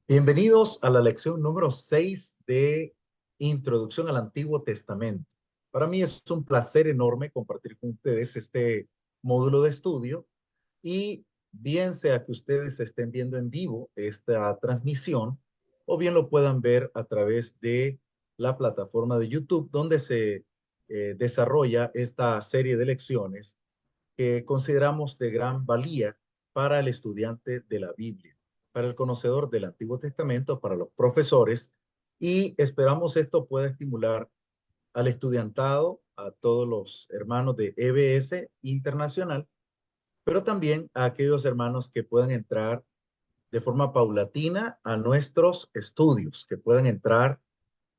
Bienvenidos a la lección número 6 de Introducción al Antiguo Testamento. Para mí es un placer enorme compartir con ustedes este módulo de estudio y bien sea que ustedes estén viendo en vivo esta transmisión o bien lo puedan ver a través de la plataforma de YouTube donde se desarrolla esta serie de lecciones que consideramos de gran valía para el estudiante de la Biblia, para el conocedor del Antiguo Testamento, para los profesores, y esperamos esto pueda estimular al estudiantado, a todos los hermanos de EBS Internacional, pero también a aquellos hermanos que puedan entrar de forma paulatina a nuestros estudios, que puedan entrar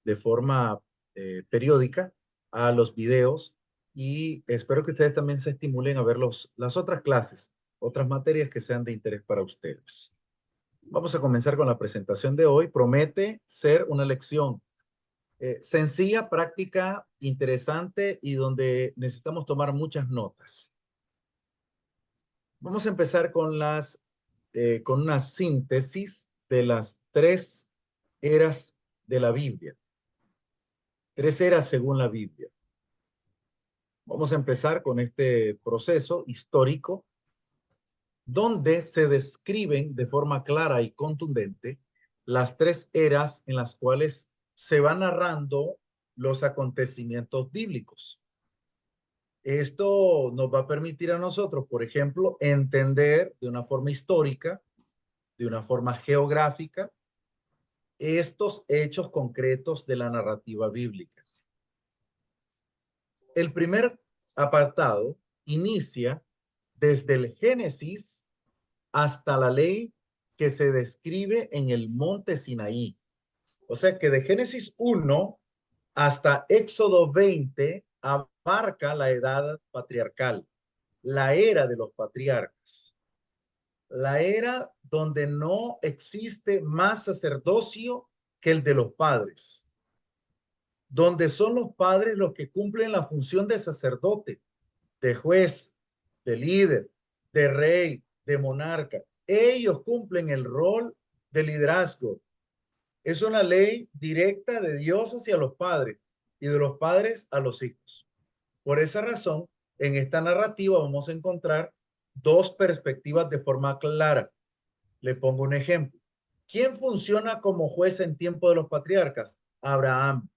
de forma periódica a los videos y espero que ustedes también se estimulen a ver las otras clases, otras materias que sean de interés para ustedes. Vamos a comenzar con la presentación de hoy. Promete ser una lección sencilla, práctica, interesante y donde necesitamos tomar muchas notas. Vamos a empezar con una síntesis de las tres eras de la Biblia. Tres eras según la Biblia. Vamos a empezar con este proceso histórico donde se describen de forma clara y contundente las tres eras en las cuales se van narrando los acontecimientos bíblicos. Esto nos va a permitir a nosotros, por ejemplo, entender de una forma histórica, de una forma geográfica, estos hechos concretos de la narrativa bíblica. El primer apartado inicia desde el Génesis hasta la ley que se describe en el monte Sinaí. O sea que de Génesis 1 hasta Éxodo 20 abarca la edad patriarcal, la era de los patriarcas, la era donde no existe más sacerdocio que el de los padres, donde son los padres los que cumplen la función de sacerdote, de juez, de líder, de rey, de monarca. Ellos cumplen el rol de liderazgo. Es una ley directa de Dios hacia los padres y de los padres a los hijos. Por esa razón, en esta narrativa vamos a encontrar dos perspectivas de forma clara. Le pongo un ejemplo. ¿Quién funciona como juez en tiempo de los patriarcas? Abraham.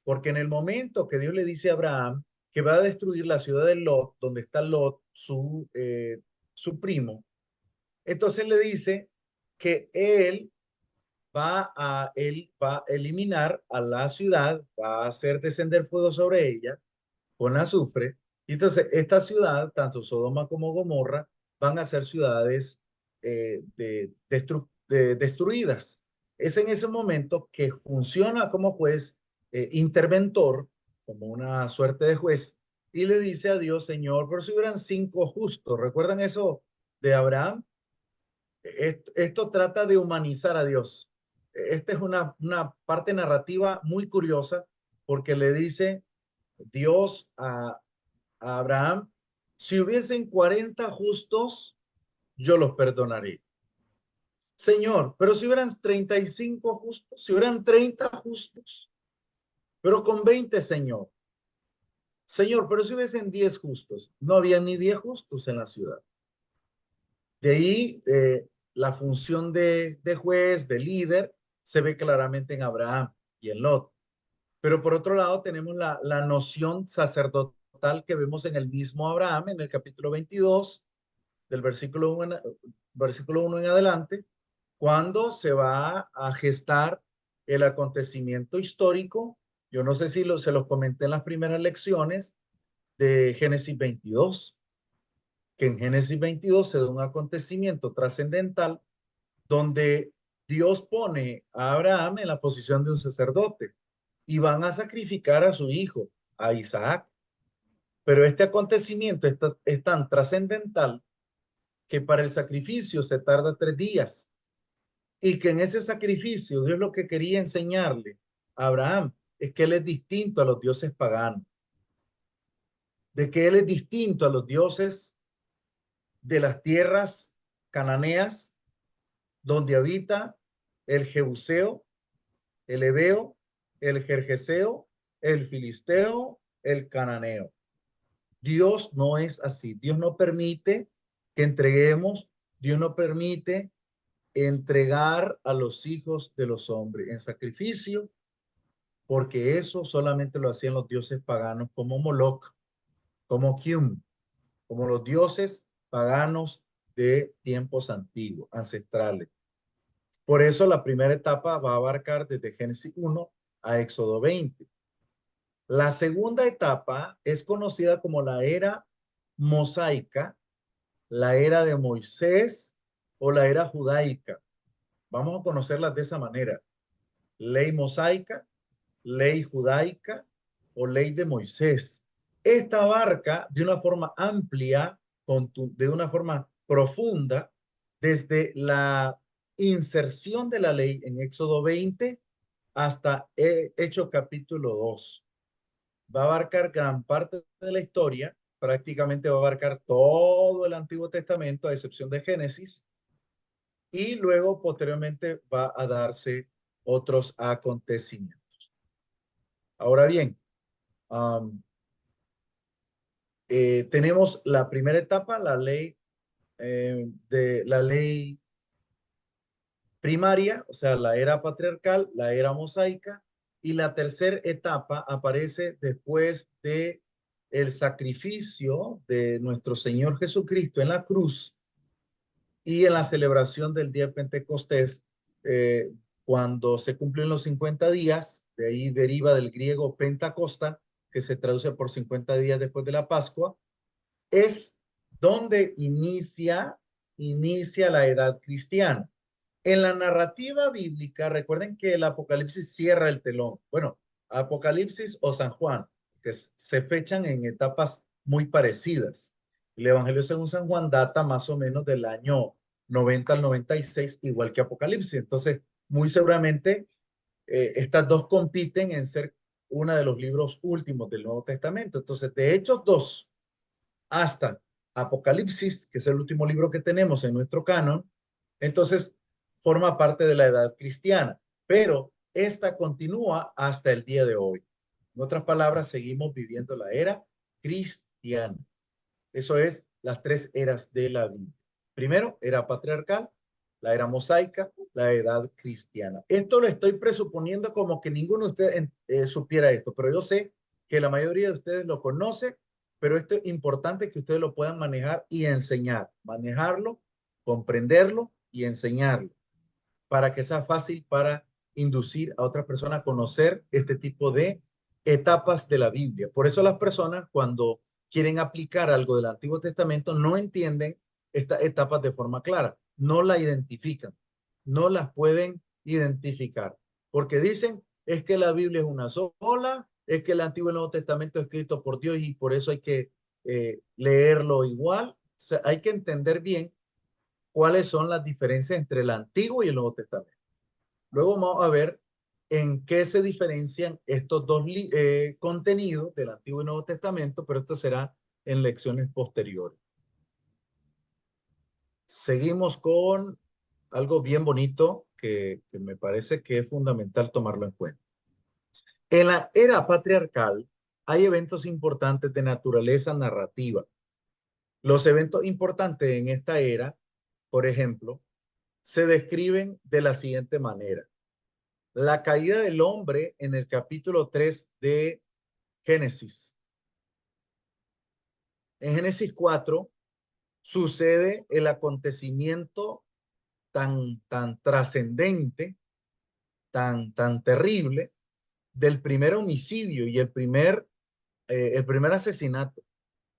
Porque en el momento que Dios le dice a Abraham que va a destruir la ciudad de Lot, donde está Lot, su primo, entonces le dice que él va a eliminar a la ciudad, va a hacer descender fuego sobre ella con azufre. Y entonces esta ciudad, tanto Sodoma como Gomorra, van a ser ciudades destruidas. Es en ese momento que funciona como juez interventor, como una suerte de juez, y le dice a Dios, Señor, pero si hubieran cinco justos, ¿recuerdan eso de Abraham? Esto trata de humanizar a Dios. Esta es una parte narrativa muy curiosa porque le dice Dios a Abraham, si hubiesen 40 justos, yo los perdonaré. Señor, pero si hubieran 35 justos, si hubieran 30 justos, pero con 20, Señor. Señor, pero si hubiesen 10 justos, no había ni 10 justos en la ciudad. De ahí la función de juez, de líder, se ve claramente en Abraham y en Lot. Pero por otro lado tenemos la noción sacerdotal que vemos en el mismo Abraham, en el capítulo 22, del versículo 1 en adelante, cuando se va a gestar el acontecimiento histórico. Yo no sé si se los comenté en las primeras lecciones de Génesis 22, que en Génesis 22 se da un acontecimiento trascendental donde Dios pone a Abraham en la posición de un sacerdote y van a sacrificar a su hijo, a Isaac. Pero este acontecimiento es tan trascendental que para el sacrificio se tarda 3 días y que en ese sacrificio Dios lo que quería enseñarle a Abraham es que él es distinto a los dioses paganos, de que él es distinto a los dioses de las tierras cananeas donde habita el Jebuseo, el Heveo, el Gergeseo, el Filisteo, el Cananeo. Dios no es así. Dios no permite que entreguemos, Dios no permite entregar a los hijos de los hombres en sacrificio, porque eso solamente lo hacían los dioses paganos como Moloch, como Kium, como los dioses paganos de tiempos antiguos, ancestrales. Por eso la primera etapa va a abarcar desde Génesis 1 a Éxodo 20. La segunda etapa es conocida como la era mosaica, la era de Moisés o la era judaica. Vamos a conocerlas de esa manera. Ley mosaica, ley judaica o ley de Moisés. Esta abarca de una forma amplia, de una forma profunda, desde la inserción de la ley en Éxodo 20 hasta Hechos capítulo 2. Va a abarcar gran parte de la historia, prácticamente va a abarcar todo el Antiguo Testamento, a excepción de Génesis, y luego posteriormente va a darse otros acontecimientos. Ahora bien, um, tenemos la primera etapa, la ley de la ley primaria, o sea, la era patriarcal, la era mosaica, y la tercera etapa aparece después de el sacrificio de nuestro Señor Jesucristo en la cruz y en la celebración del día de Pentecostés, eh, cuando se cumplen los 50 días, de ahí deriva del griego Pentacosta, que se traduce por 50 días después de la Pascua, es donde inicia la edad cristiana. En la narrativa bíblica, recuerden que el Apocalipsis cierra el telón. Bueno, Apocalipsis o San Juan, que se fechan en etapas muy parecidas. El Evangelio según San Juan data más o menos del año 90 al 96, igual que Apocalipsis. Entonces, muy seguramente estas dos compiten en ser uno de los libros últimos del Nuevo Testamento. Entonces, de Hechos 2 hasta Apocalipsis, que es el último libro que tenemos en nuestro canon, entonces forma parte de la edad cristiana, pero esta continúa hasta el día de hoy. En otras palabras, seguimos viviendo la era cristiana. Eso es las tres eras de la Biblia. Primero, era patriarcal, la era mosaica, la edad cristiana. Esto lo estoy presuponiendo como que ninguno de ustedes supiera esto, pero yo sé que la mayoría de ustedes lo conoce, pero esto es importante que ustedes lo puedan manejar y enseñar, manejarlo, comprenderlo y enseñarlo, para que sea fácil para inducir a otras personas a conocer este tipo de etapas de la Biblia. Por eso las personas cuando quieren aplicar algo del Antiguo Testamento no entienden estas etapas de forma clara, no la identifican, no las pueden identificar, porque dicen es que la Biblia es una sola, es que el Antiguo y el Nuevo Testamento es escrito por Dios y por eso hay que leerlo igual. O sea, hay que entender bien cuáles son las diferencias entre el Antiguo y el Nuevo Testamento. Luego vamos a ver en qué se diferencian estos dos contenidos del Antiguo y Nuevo Testamento, pero esto será en lecciones posteriores. Seguimos con algo bien bonito que me parece que es fundamental tomarlo en cuenta. En la era patriarcal hay eventos importantes de naturaleza narrativa. Los eventos importantes en esta era, por ejemplo, se describen de la siguiente manera. La caída del hombre en el capítulo 3 de Génesis. En Génesis 4 sucede el acontecimiento tan trascendente, tan terrible del primer homicidio y el primer asesinato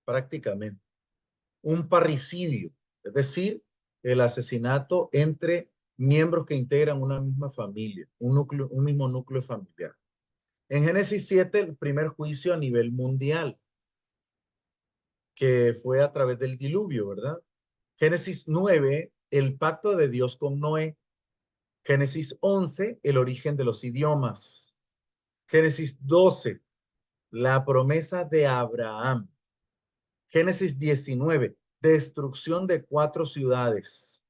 prácticamente. Un parricidio, es decir, el asesinato entre miembros que integran una misma familia, un mismo núcleo familiar. En Génesis 7, el primer juicio a nivel mundial, que fue a través del diluvio, ¿verdad? Génesis 9, el pacto de Dios con Noé. Génesis 11, el origen de los idiomas. Génesis 12, la promesa de Abraham. Génesis 19, destrucción de 4 ciudades.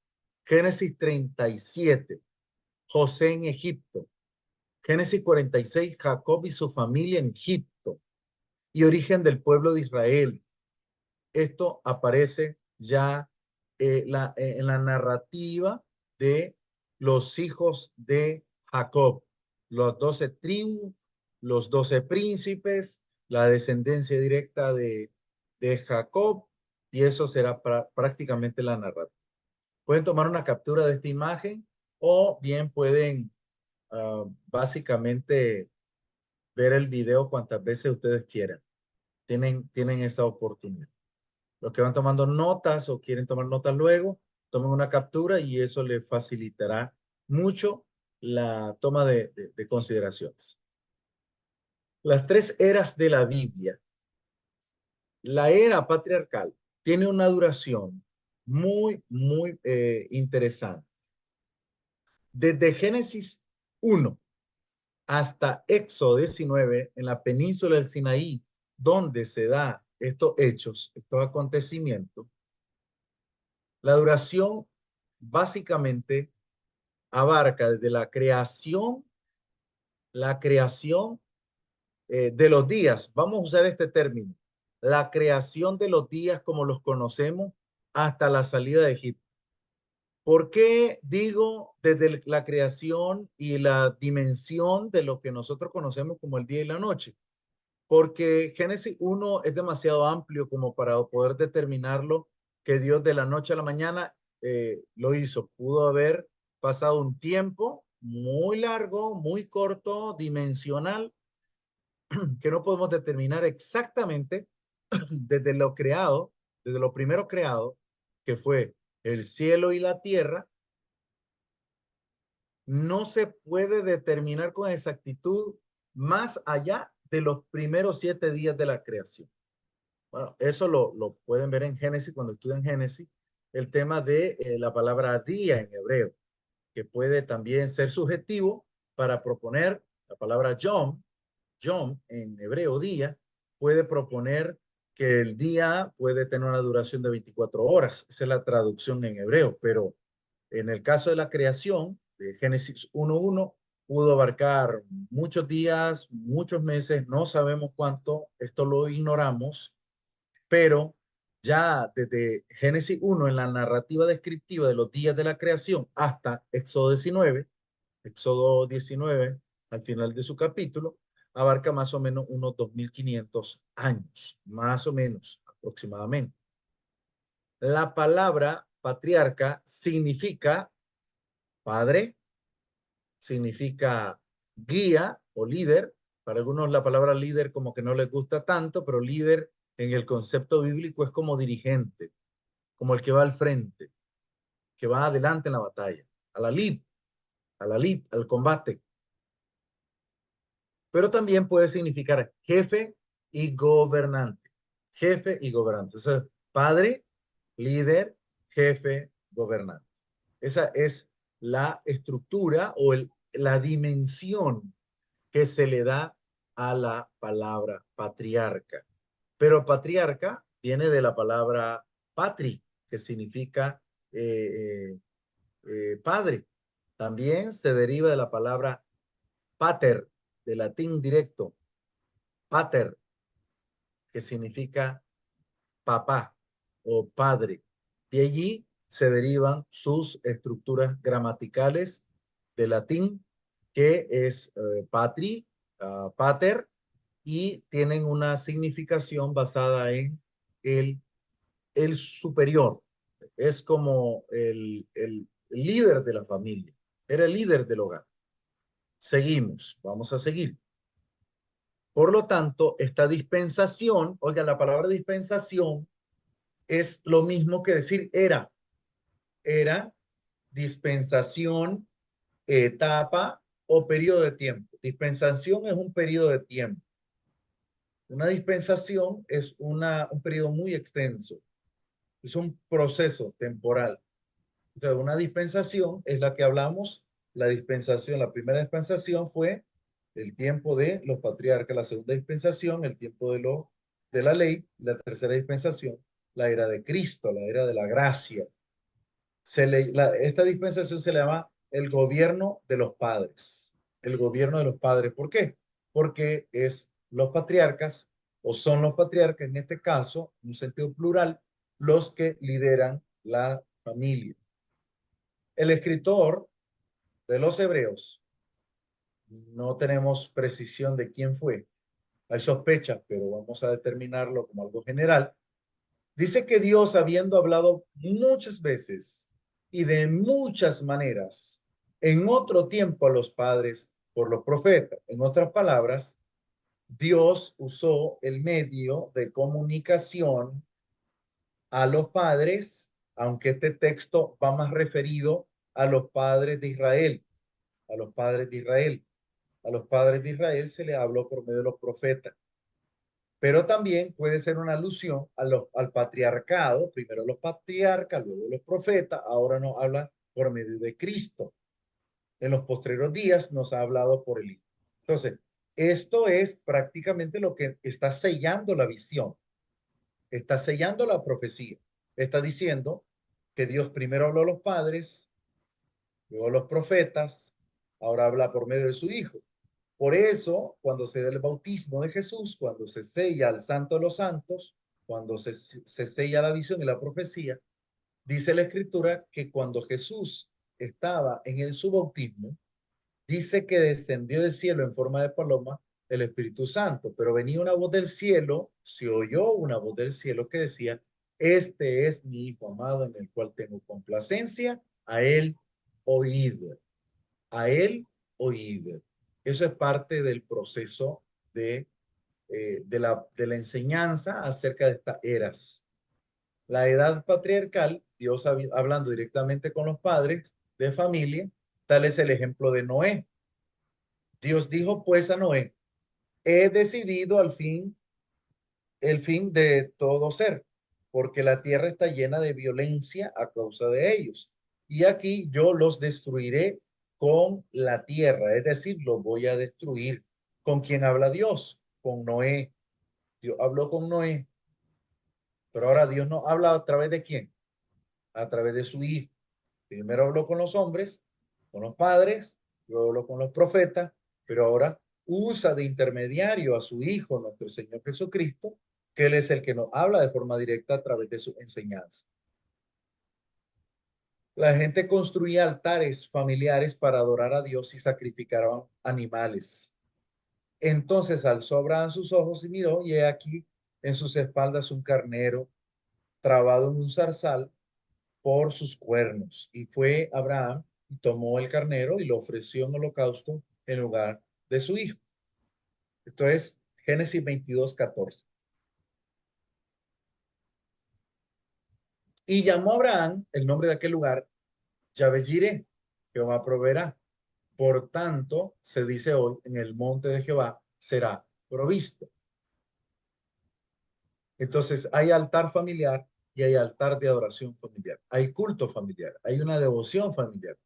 Génesis 37, José en Egipto. Génesis 46, Jacob y su familia en Egipto. Y origen del pueblo de Israel. Esto aparece ya en la narrativa de los hijos de Jacob. Los 12 tribus, los 12 príncipes, la descendencia directa de Jacob, y eso será prácticamente la narrativa. Pueden tomar una captura de esta imagen o bien pueden básicamente ver el video cuantas veces ustedes quieran. Tienen esa oportunidad. Los que van tomando notas o quieren tomar notas luego, tomen una captura y eso les facilitará mucho la toma de consideraciones. Las tres eras de la Biblia. La era patriarcal tiene una duración muy interesante. Desde Génesis 1 hasta Éxodo 19, en la península del Sinaí, donde se da estos hechos, estos acontecimientos, la duración básicamente abarca desde la creación de los días. Vamos a usar este término, la creación de los días como los conocemos hasta la salida de Egipto. ¿Por qué digo desde la creación y la dimensión de lo que nosotros conocemos como el día y la noche? Porque Génesis 1 es demasiado amplio como para poder determinarlo que Dios de la noche a la mañana lo hizo. Pudo haber pasado un tiempo muy largo, muy corto, dimensional, que no podemos determinar exactamente desde lo creado, desde lo primero creado, que fue el cielo y la tierra. No se puede determinar con exactitud más allá de los primeros 7 días de la creación. Bueno, eso lo pueden ver en Génesis, cuando estudian Génesis, el tema de la palabra día en hebreo, que puede también ser subjetivo para proponer la palabra yom en hebreo día, puede proponer que el día puede tener una duración de 24 horas. Esa es la traducción en hebreo, pero en el caso de la creación, de Génesis 1:1, pudo abarcar muchos días, muchos meses, no sabemos cuánto, esto lo ignoramos, pero ya desde Génesis 1, en la narrativa descriptiva de los días de la creación, hasta Éxodo 19, al final de su capítulo, abarca más o menos unos 2500 años, más o menos aproximadamente. La palabra patriarca significa padre, significa guía o líder. Para algunos la palabra líder como que no les gusta tanto, pero líder en el concepto bíblico es como dirigente, como el que va al frente, que va adelante en la batalla, al combate. Pero también puede significar jefe y gobernante. Jefe y gobernante. O sea, padre, líder, jefe, gobernante. Esa es la estructura o la dimensión que se le da a la palabra patriarca. Pero patriarca viene de la palabra patri, que significa padre. También se deriva de la palabra pater, de latín directo, pater, que significa papá o padre. De allí se derivan sus estructuras gramaticales de latín, que es patri, pater, y tienen una significación basada en el, el superior. Es como el líder de la familia, era el líder del hogar. Seguimos, vamos a seguir. Por lo tanto, esta dispensación, oigan, la palabra dispensación es lo mismo que decir era dispensación, etapa o periodo de tiempo. Dispensación es un periodo de tiempo. Una dispensación es un periodo muy extenso. Es un proceso temporal. O sea, una dispensación es la que hablamos. La dispensación, la primera dispensación fue el tiempo de los patriarcas, la segunda dispensación, el tiempo de la ley, la tercera dispensación, la era de Cristo, la era de la gracia. Esta dispensación se le llama el gobierno de los padres. El gobierno de los padres. ¿Por qué? Porque es los patriarcas, o son los patriarcas en este caso, en un sentido plural, los que lideran la familia. El escritor de los Hebreos, no tenemos precisión de quién fue, hay sospechas, pero vamos a determinarlo como algo general. Dice que Dios, habiendo hablado muchas veces y de muchas maneras en otro tiempo a los padres por los profetas, en otras palabras, Dios usó el medio de comunicación a los padres, aunque este texto va más referido a los padres de Israel, a los padres de Israel. A los padres de Israel se le habló por medio de los profetas, pero también puede ser una alusión al patriarcado, primero los patriarcas, luego los profetas, ahora nos habla por medio de Cristo. En los postreros días nos ha hablado por el Hijo. Entonces, esto es prácticamente lo que está sellando la visión, está sellando la profecía. Está diciendo que Dios primero habló a los padres, luego a los profetas, ahora habla por medio de su Hijo. Por eso, cuando se da el bautismo de Jesús, cuando se sella al Santo de los Santos, cuando se sella la visión y la profecía, dice la Escritura que cuando Jesús estaba en su bautismo, dice que descendió del cielo en forma de paloma el Espíritu Santo, pero venía una voz del cielo, se oyó una voz del cielo que decía, este es mi Hijo amado en el cual tengo complacencia, a él oíd, a él oíd. Eso es parte del proceso de la enseñanza acerca de estas eras. La edad patriarcal, Dios hablando directamente con los padres de familia, tal es el ejemplo de Noé. Dios dijo pues a Noé, he decidido el fin de todo ser, porque la tierra está llena de violencia a causa de ellos. Y aquí yo los destruiré con la tierra, es decir, los voy a destruir. ¿Con quién habla Dios? Con Noé. Dios habló con Noé, pero ahora Dios no habla a través de quién, a través de su hijo. Primero habló con los hombres, con los padres, luego habló con los profetas, pero ahora usa de intermediario a su hijo, nuestro Señor Jesucristo, que él es el que nos habla de forma directa a través de su enseñanza. La gente construía altares familiares para adorar a Dios y sacrificaban animales. Entonces alzó Abraham sus ojos y miró, y he aquí en sus espaldas un carnero trabado en un zarzal por sus cuernos. Y fue Abraham y tomó el carnero y lo ofreció en holocausto en lugar de su hijo. Esto es Génesis 22:14. Y llamó a Abraham el nombre de aquel lugar, Yahvé Jireh, Jehová proveerá. Por tanto, se dice hoy, en el monte de Jehová será provisto. Entonces, hay altar familiar y hay altar de adoración familiar. Hay culto familiar, hay una devoción familiar.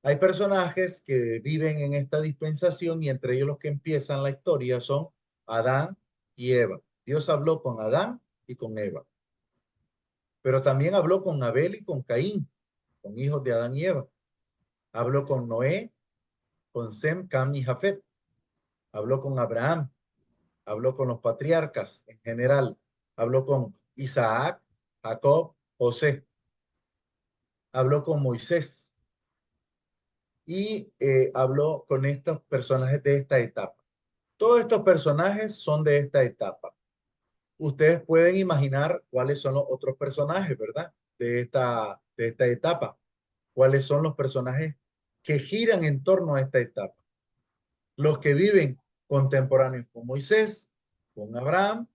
Hay personajes que viven en esta dispensación y entre ellos los que empiezan la historia son Adán y Eva. Dios habló con Adán y con Eva, pero también habló con Abel y con Caín, con hijos de Adán y Eva. Habló con Noé, con Sem, Cam y Jafet. Habló con Abraham, habló con los patriarcas en general, habló con Isaac, Jacob, José, habló con Moisés y habló con estos personajes de esta etapa. Todos estos personajes son de esta etapa. Ustedes pueden imaginar cuáles son los otros personajes, ¿verdad? De esta etapa. ¿Cuáles son los personajes que giran en torno a esta etapa? Los que viven contemporáneos con Moisés, con Abraham,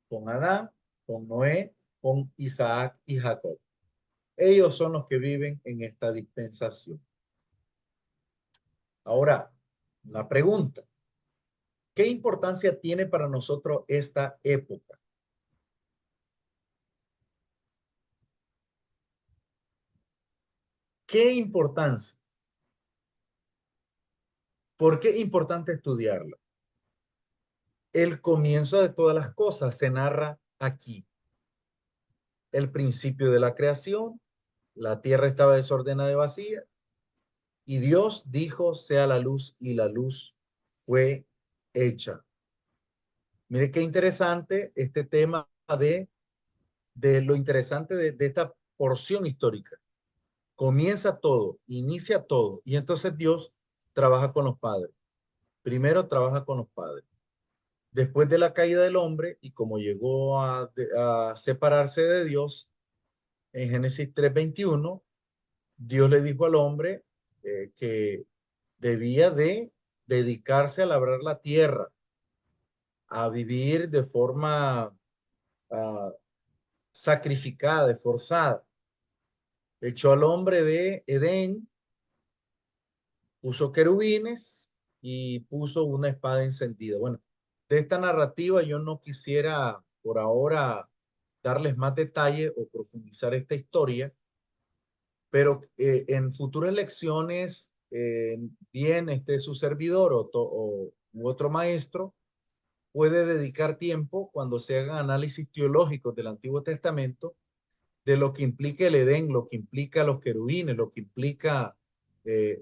con Adán, con Noé, con Isaac y Jacob. Ellos son los que viven en esta dispensación. Ahora, una pregunta. ¿Qué importancia tiene para nosotros esta época? ¿Qué importancia? ¿Por qué es importante estudiarla? El comienzo de todas las cosas se narra aquí. El principio de la creación, la tierra estaba desordenada y vacía, Y Dios dijo, sea la luz, y la luz fue hecha. Mire qué interesante este tema de lo interesante de esta porción histórica. Comienza todo, inicia todo, y entonces Dios trabaja con los padres. Primero trabaja con los padres. Después de la caída del hombre, y como llegó a separarse de Dios, en Génesis 3:21, Dios le dijo al hombre que debía de dedicarse a labrar la tierra, a vivir de forma ah, sacrificada, forzada. Echó al hombre de Edén, puso querubines y puso una espada encendida. Bueno, de esta narrativa yo no quisiera por ahora darles más detalle o profundizar esta historia, pero en futuras lecciones, bien su servidor u otro maestro puede dedicar tiempo cuando se hagan análisis teológicos del Antiguo Testamento de lo que implica el Edén, lo que implica los querubines, lo que implica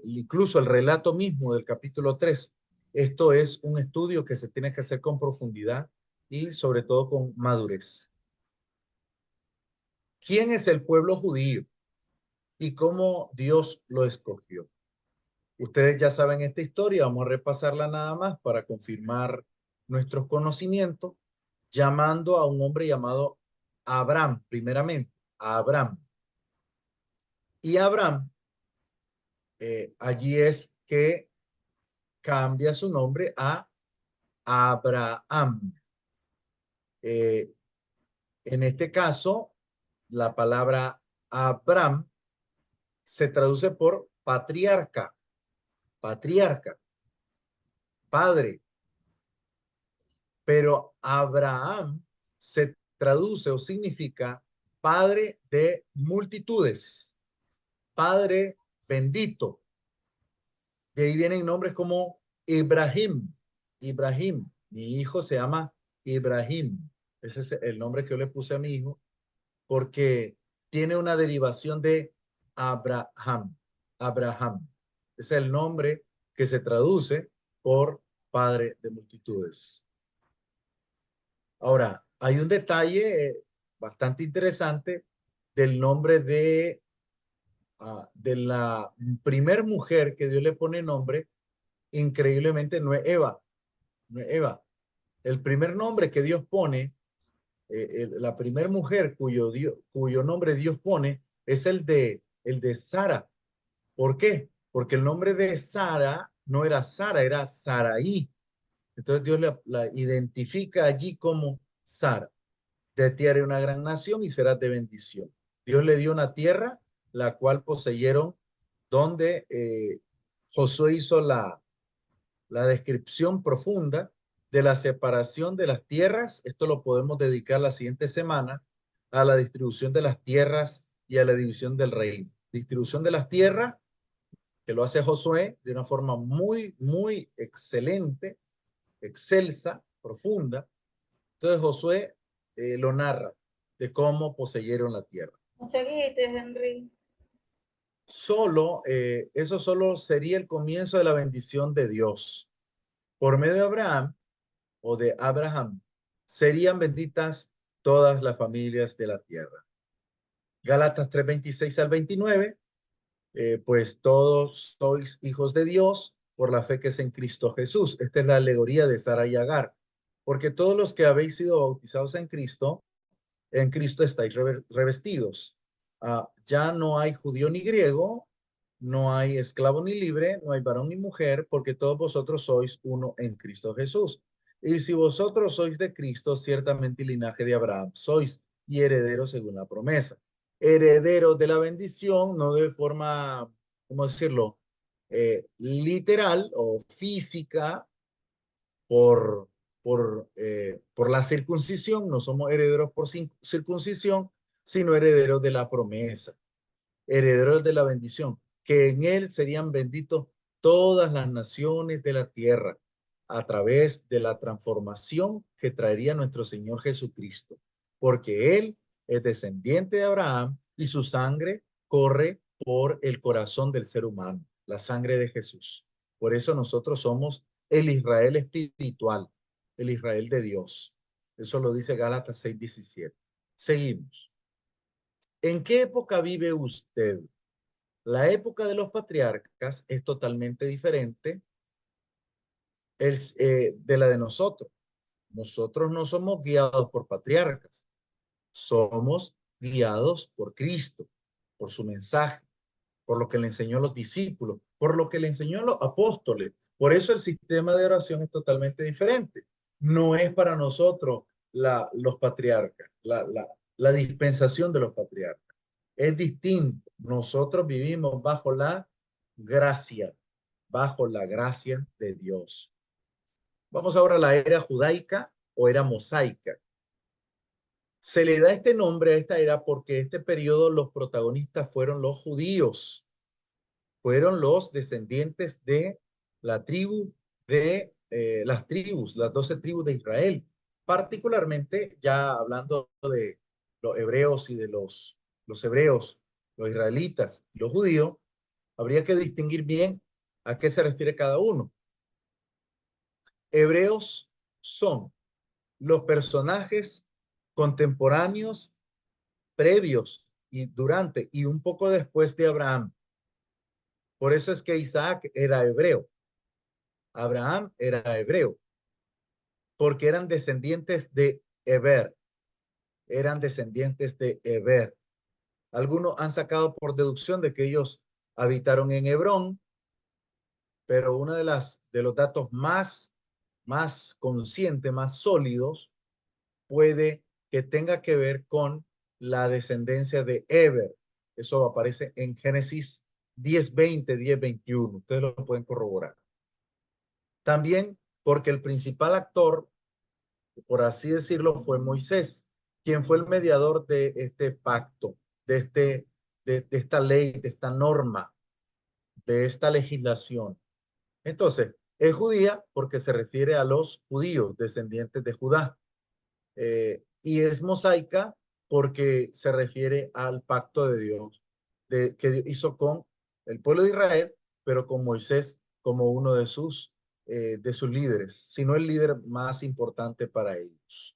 incluso el relato mismo del capítulo 3. Esto es un estudio que se tiene que hacer con profundidad y sobre todo con madurez. ¿Quién es el pueblo judío y cómo Dios lo escogió? Ustedes ya saben esta historia, vamos a repasarla nada más para confirmar nuestros conocimientos, llamando a un hombre llamado Abraham, primeramente, a Abraham. Y Abraham, allí es que cambia su nombre a Abraham. Eh, en este caso, la palabra Abraham se traduce por patriarca, patriarca, padre, pero Abraham se traduce o significa padre de multitudes, padre bendito. De ahí vienen nombres como Ibrahim, Ibrahim. Mi hijo se llama Ibrahim. Ese es el nombre que yo le puse a mi hijo porque tiene una derivación de Abraham. Abraham. Es el nombre que se traduce por padre de multitudes. Ahora, hay un detalle bastante interesante del nombre de la primer mujer que Dios le pone nombre. Increíblemente no es Eva, no es Eva. El primer nombre que Dios pone, la primer mujer cuyo nombre Dios pone es el de Sara. ¿Por qué? Porque el nombre de Sara no era Sara, era Saraí. Entonces Dios la identifica allí como Sara. De ti haré una gran nación y serás de bendición. Dios le dio una tierra, la cual poseyeron, donde Josué hizo la descripción profunda de la separación de las tierras. Esto lo podemos dedicar la siguiente semana a la distribución de las tierras y a la división del reino. Distribución de las tierras, que lo hace Josué de una forma muy, muy excelente, excelsa, profunda. Entonces Josué lo narra de cómo poseyeron la tierra. Seguiste, Henry. Eso solo sería el comienzo de la bendición de Dios. Por medio de Abraham o de Abraham, serían benditas todas las familias de la tierra. Gálatas 3:26 al 29, pues todos sois hijos de Dios por la fe que es en Cristo Jesús. Esta es la alegoría de Sara y Agar, porque todos los que habéis sido bautizados en Cristo estáis revestidos. Ya no hay judío ni griego, no hay esclavo ni libre, no hay varón ni mujer, porque todos vosotros sois uno en Cristo Jesús. Y si vosotros sois de Cristo, ciertamente linaje de Abraham sois y herederos según la promesa. Herederos de la bendición, no de forma, ¿cómo decirlo? Literal o física, por, por la circuncisión, no somos herederos por circuncisión, sino herederos de la promesa, herederos de la bendición, que en él serían benditos todas las naciones de la tierra a través de la transformación que traería nuestro Señor Jesucristo, porque él es descendiente de Abraham y su sangre corre por el corazón del ser humano. la sangre de Jesús. Por eso nosotros somos el Israel espiritual, el Israel de Dios. Eso lo dice Gálatas 6:17. Seguimos. ¿En qué época vive usted? La época de los patriarcas es totalmente diferente de la de nosotros. Nosotros no somos guiados por patriarcas, somos guiados por Cristo, por su mensaje, por lo que le enseñó a los discípulos, por lo que le enseñó a los apóstoles. Por eso el sistema de oración es totalmente diferente. No es para nosotros los patriarcas, la dispensación de los patriarcas. Es distinto. Nosotros vivimos bajo la gracia de Dios. Vamos ahora a la era judaica o era mosaica. Se le da este nombre a esta era porque este periodo los protagonistas fueron los judíos, fueron los descendientes de la tribu de las 12 tribus de Israel. Particularmente, ya hablando de los hebreos y de los hebreos, los israelitas y los judíos, habría que distinguir bien a qué se refiere cada uno. Hebreos son los personajes contemporáneos, previos y durante y un poco después de Abraham. Por eso es que Isaac era hebreo. Abraham era hebreo, porque eran descendientes de Eber. Eran descendientes de Eber. Algunos han sacado por deducción de que ellos habitaron en Hebrón, pero uno de los datos más conscientes, más sólidos, puede que tenga que ver con la descendencia de Eber. Eso aparece en Génesis 10:20, 10:21. Ustedes lo pueden corroborar. También porque el principal actor, por así decirlo, fue Moisés, quien fue el mediador de este pacto, de esta ley, de esta norma, de esta legislación. Entonces, es judía porque se refiere a los judíos, descendientes de Judá. Y es mosaica porque se refiere al pacto de Dios que hizo con el pueblo de Israel, pero con Moisés como uno de sus líderes, sino el líder más importante para ellos.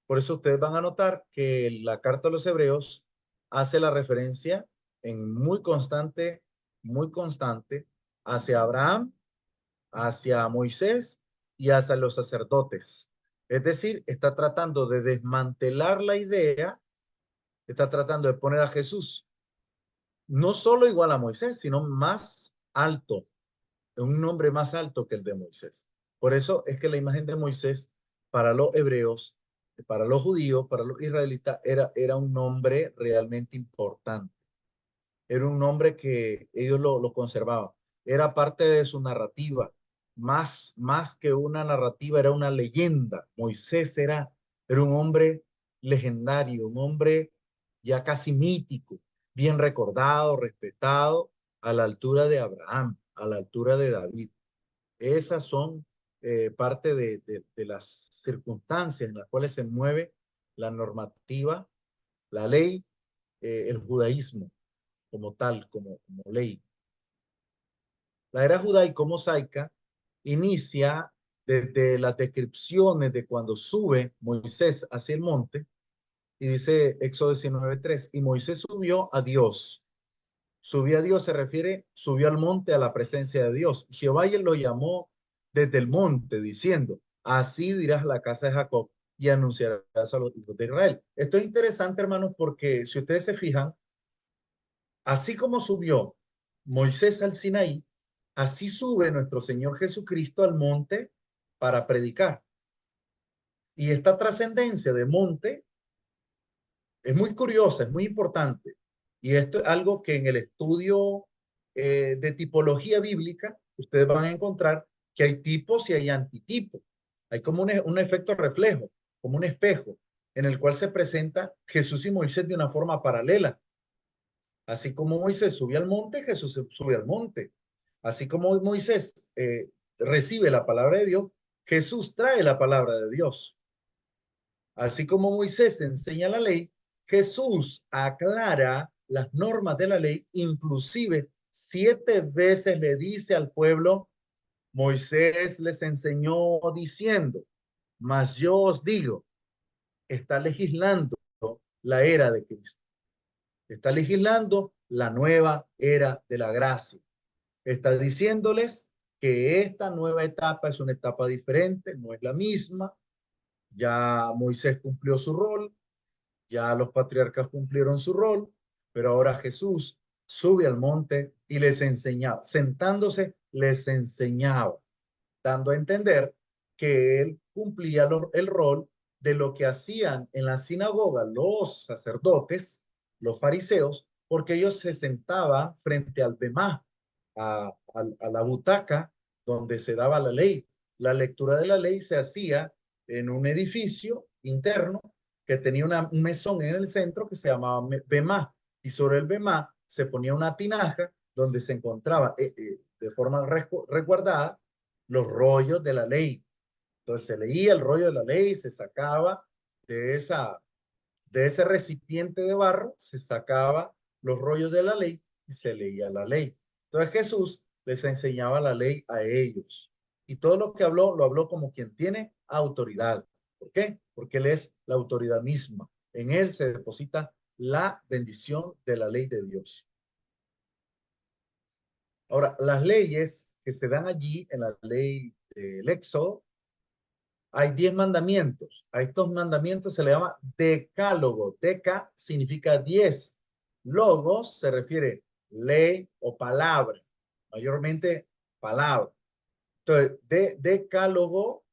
Por eso ustedes van a notar que la carta a los hebreos hace la referencia en muy constante hacia Abraham, hacia Moisés y hacia los sacerdotes. Es decir, está tratando de desmantelar la idea, está tratando de poner a Jesús no solo igual a Moisés, sino más alto, un nombre más alto que el de Moisés. Por eso es que la imagen de Moisés para los hebreos, para los judíos, para los israelitas, era un nombre realmente importante. Era un nombre que ellos lo conservaban. Era parte de su narrativa. Más que una narrativa, era una leyenda. Moisés era un hombre legendario, un hombre ya casi mítico, bien recordado, respetado, a la altura de Abraham, a la altura de David. Esas son parte de las circunstancias en las cuales se mueve la normativa, la ley, el judaísmo como tal, como ley. La era judaico-mosaica inicia desde las descripciones de cuando sube Moisés hacia el monte, y dice Éxodo 19:3, y Moisés subió a Dios. Subió a Dios se refiere, subió al monte a la presencia de Dios. Jehová él lo llamó desde el monte, diciendo, así dirás a la casa de Jacob y anunciarás a los hijos de Israel. Esto es interesante, hermanos, porque si ustedes se fijan, así como subió Moisés al Sinaí, así sube nuestro Señor Jesucristo al monte para predicar. Y esta trascendencia de monte es muy curiosa, es muy importante. Y esto es algo que en el estudio de tipología bíblica, ustedes van a encontrar que hay tipos y hay antitipos. Hay como un efecto reflejo, como un espejo, en el cual se presenta Jesús y Moisés de una forma paralela. Así como Moisés subió al monte, Jesús sube al monte. Así como Moisés recibe la palabra de Dios, Jesús trae la palabra de Dios. Así como Moisés enseña la ley, Jesús aclara las normas de la ley, inclusive 7 veces le dice al pueblo, Moisés les enseñó diciendo, mas yo os digo, está legislando la era de Cristo. Está legislando la nueva era de la gracia. Está diciéndoles que esta nueva etapa es una etapa diferente, no es la misma. Ya Moisés cumplió su rol, ya los patriarcas cumplieron su rol, pero ahora Jesús sube al monte y les enseñaba. Sentándose, les enseñaba, dando a entender que él cumplía el rol de lo que hacían en la sinagoga los sacerdotes, los fariseos, porque ellos se sentaban frente al bemá, a la butaca donde se daba la ley. La lectura de la ley se hacía en un edificio interno que tenía un mesón en el centro que se llamaba bemá, y sobre el bemá se ponía una tinaja donde se encontraba de forma resguardada los rollos de la ley. Entonces se leía el rollo de la ley, se sacaba de ese recipiente de barro, se sacaba los rollos de la ley y se leía la ley. Entonces Jesús les enseñaba la ley a ellos. Y todo lo que habló, lo habló como quien tiene autoridad. ¿Por qué? Porque él es la autoridad misma. En él se deposita la bendición de la ley de Dios. Ahora, las leyes que se dan allí en la ley del Éxodo, hay 10 mandamientos. A estos mandamientos se le llama decálogo. Deca significa 10. Logos se refiere ley o palabra, mayormente palabra. Entonces, decálogo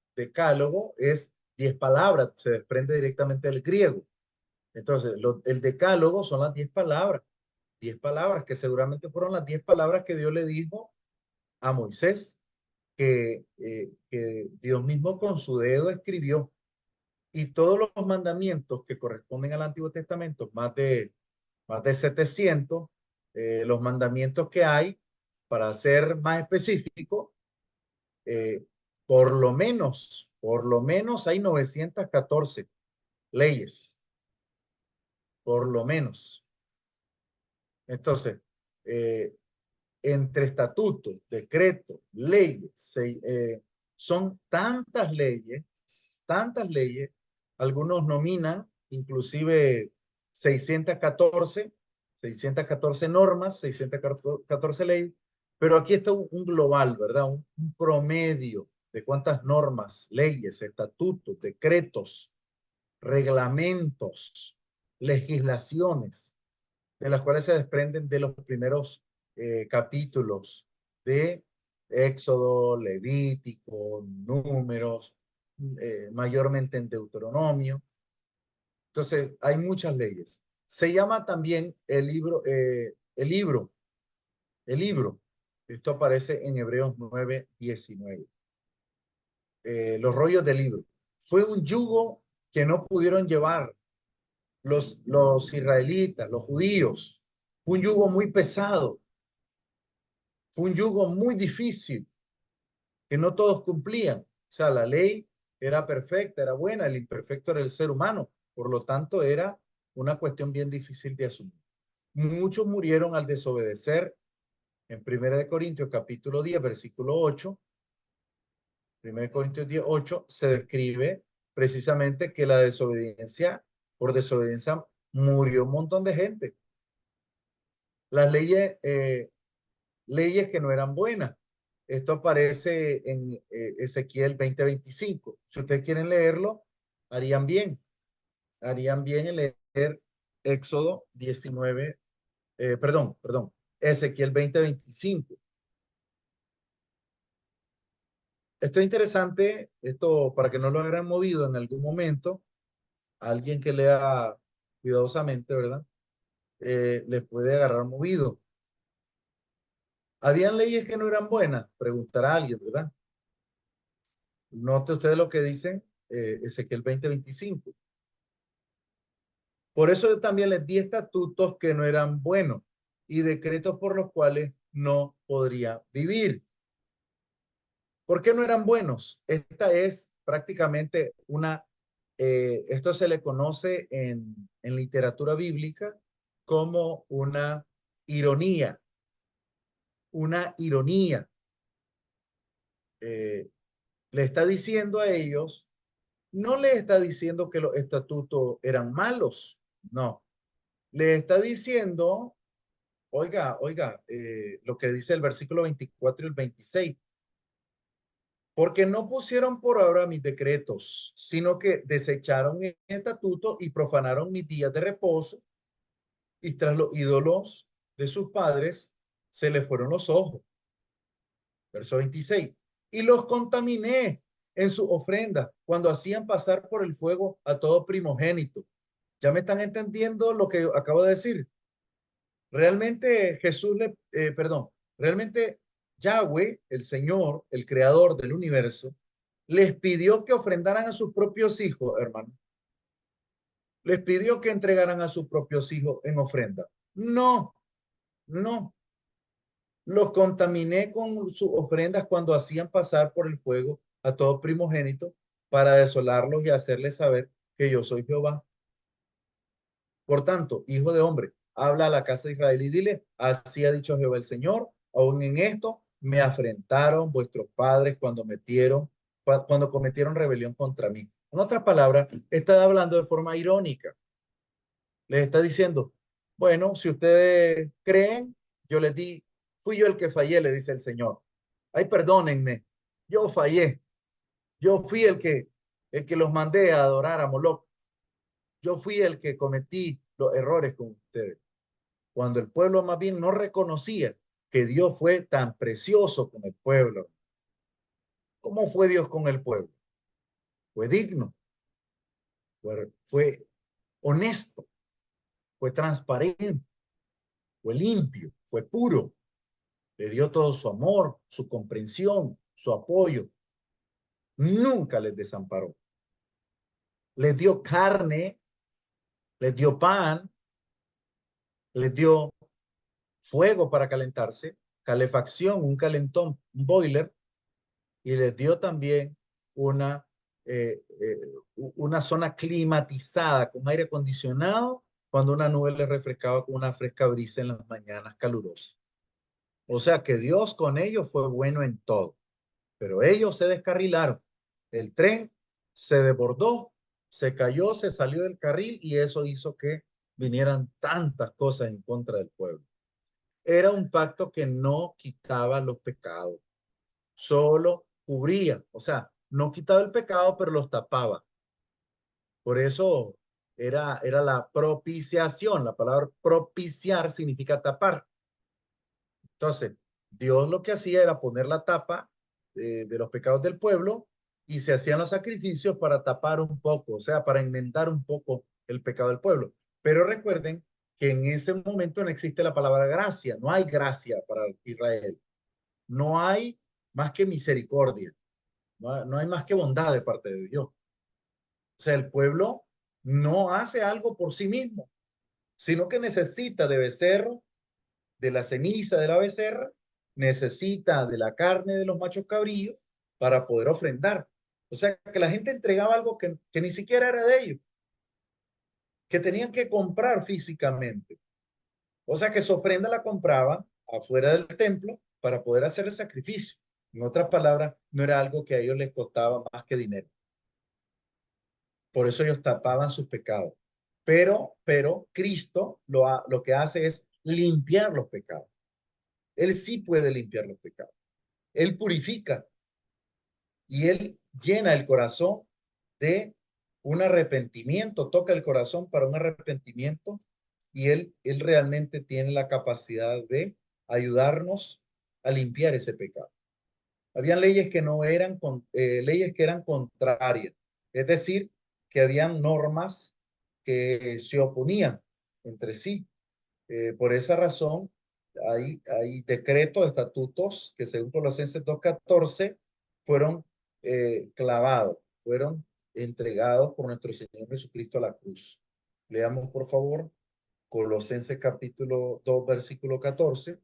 es 10 palabras, se desprende directamente del griego. Entonces, el decálogo son las 10 palabras. 10 palabras que seguramente fueron las 10 palabras que Dios le dijo a Moisés, que Dios mismo con su dedo escribió. Y todos los mandamientos que corresponden al Antiguo Testamento, más de 700, los mandamientos que hay, para ser más específico, eh, por lo menos hay 914 leyes, por lo menos. Entonces, eh, entre estatutos, decretos, leyes, son tantas leyes, algunos nominan inclusive 614, 614 normas, 614 leyes, pero aquí está un global, ¿verdad? Un promedio de cuántas normas, leyes, estatutos, decretos, reglamentos, legislaciones de las cuales se desprenden de los primeros capítulos de Éxodo, Levítico, Números, mayormente en Deuteronomio. Entonces, hay muchas leyes. Se llama también el libro. Esto aparece en Hebreos 9:19. Los rollos del libro. Fue un yugo que no pudieron llevar los israelitas, los judíos. Fue un yugo muy pesado. Fue un yugo muy difícil que no todos cumplían. O sea, la ley era perfecta, era buena, el imperfecto era el ser humano. Por lo tanto, era una cuestión bien difícil de asumir. Muchos murieron al desobedecer. En 1 Corintios capítulo 10, versículo 8, 1 Corintios 10, 8, se describe precisamente que por desobediencia, murió un montón de gente. Las leyes que no eran buenas. Esto aparece en Ezequiel 20:25. Si ustedes quieren leerlo, harían bien. Harían bien en leer Éxodo 19, perdón, Ezequiel 20:25. Esto es interesante, esto para que no lo hayan movido en algún momento, alguien que lea cuidadosamente, ¿verdad? Les puede agarrar movido. ¿Habían leyes que no eran buenas? Preguntará alguien, ¿verdad? Note usted lo que dice Ezequiel 20:25. Por eso yo también les di estatutos que no eran buenos y decretos por los cuales no podría vivir. ¿Por qué no eran buenos? Esta es prácticamente esto se le conoce en literatura bíblica como una ironía. una ironía. Le está diciendo a ellos, no le está diciendo que los estatutos eran malos, no. Le está diciendo, oiga, lo que dice el versículo 24 y el 26, porque no pusieron por obra mis decretos, sino que desecharon mi estatuto y profanaron mis días de reposo, y tras los ídolos de sus padres se les fueron los ojos. Verso 26. Y los contaminé en su ofrenda cuando hacían pasar por el fuego a todo primogénito. ¿Ya me están entendiendo lo que acabo de decir? Realmente realmente Yahweh, el Señor, el creador del universo, les pidió que ofrendaran a sus propios hijos, hermano. Les pidió que entregaran a sus propios hijos en ofrenda. No, no. Los contaminé con sus ofrendas cuando hacían pasar por el fuego a todo primogénito para desolarlos y hacerles saber que yo soy Jehová. Por tanto, hijo de hombre, habla a la casa de Israel y dile, así ha dicho Jehová el Señor, aún en esto me afrentaron vuestros padres cuando cometieron rebelión contra mí. En otras palabras, está hablando de forma irónica. Les está diciendo, bueno, si ustedes creen, fui yo el que fallé, le dice el Señor. Ay, perdónenme, yo fallé. Yo fui el que los mandé a adorar a Moloch. Yo fui el que cometí los errores con ustedes. Cuando el pueblo más bien no reconocía que Dios fue tan precioso con el pueblo. ¿Cómo fue Dios con el pueblo? Fue digno, fue honesto, fue transparente, fue limpio, fue puro. Le dio todo su amor, su comprensión, su apoyo. Nunca les desamparó. Les dio carne, les dio pan, les dio fuego para calentarse, calefacción, un calentón, un boiler, y les dio también una, una zona climatizada con aire acondicionado cuando una nube les refrescaba con una fresca brisa en las mañanas calurosas. O sea que Dios con ellos fue bueno en todo, pero ellos se descarrilaron. El tren se desbordó, se cayó, se salió del carril y eso hizo que vinieran tantas cosas en contra del pueblo. Era un pacto que no quitaba los pecados, solo cubría, o sea, no quitaba el pecado, pero los tapaba. Por eso era la propiciación. La palabra propiciar significa tapar. Entonces, Dios lo que hacía era poner la tapa de los pecados del pueblo y se hacían los sacrificios para tapar un poco, o sea, para enmendar un poco el pecado del pueblo. Pero recuerden que en ese momento no existe la palabra gracia, no hay gracia para Israel, no hay más que misericordia, no hay más que bondad de parte de Dios. O sea, el pueblo no hace algo por sí mismo, sino que necesita de becerro, de la ceniza de la becerra, necesita de la carne de los machos cabríos para poder ofrendar. O sea, que la gente entregaba algo que ni siquiera era de ellos, que tenían que comprar físicamente. O sea, que su ofrenda la compraban afuera del templo para poder hacer el sacrificio. En otras palabras, no era algo que a ellos les costaba más que dinero. Por eso ellos tapaban sus pecados. Pero Cristo lo que hace es limpiar los pecados. Él sí puede limpiar los pecados. Él purifica y él llena el corazón de un arrepentimiento, toca el corazón para un arrepentimiento y él realmente tiene la capacidad de ayudarnos a limpiar ese pecado. Habían leyes que no eran, leyes que eran contrarias, es decir, que habían normas que se oponían entre sí. Por esa razón, hay decretos, estatutos que según Colosenses 2:14 fueron clavados, fueron entregados por nuestro Señor Jesucristo a la cruz. Leamos, por favor, Colosenses capítulo 2, versículo 14.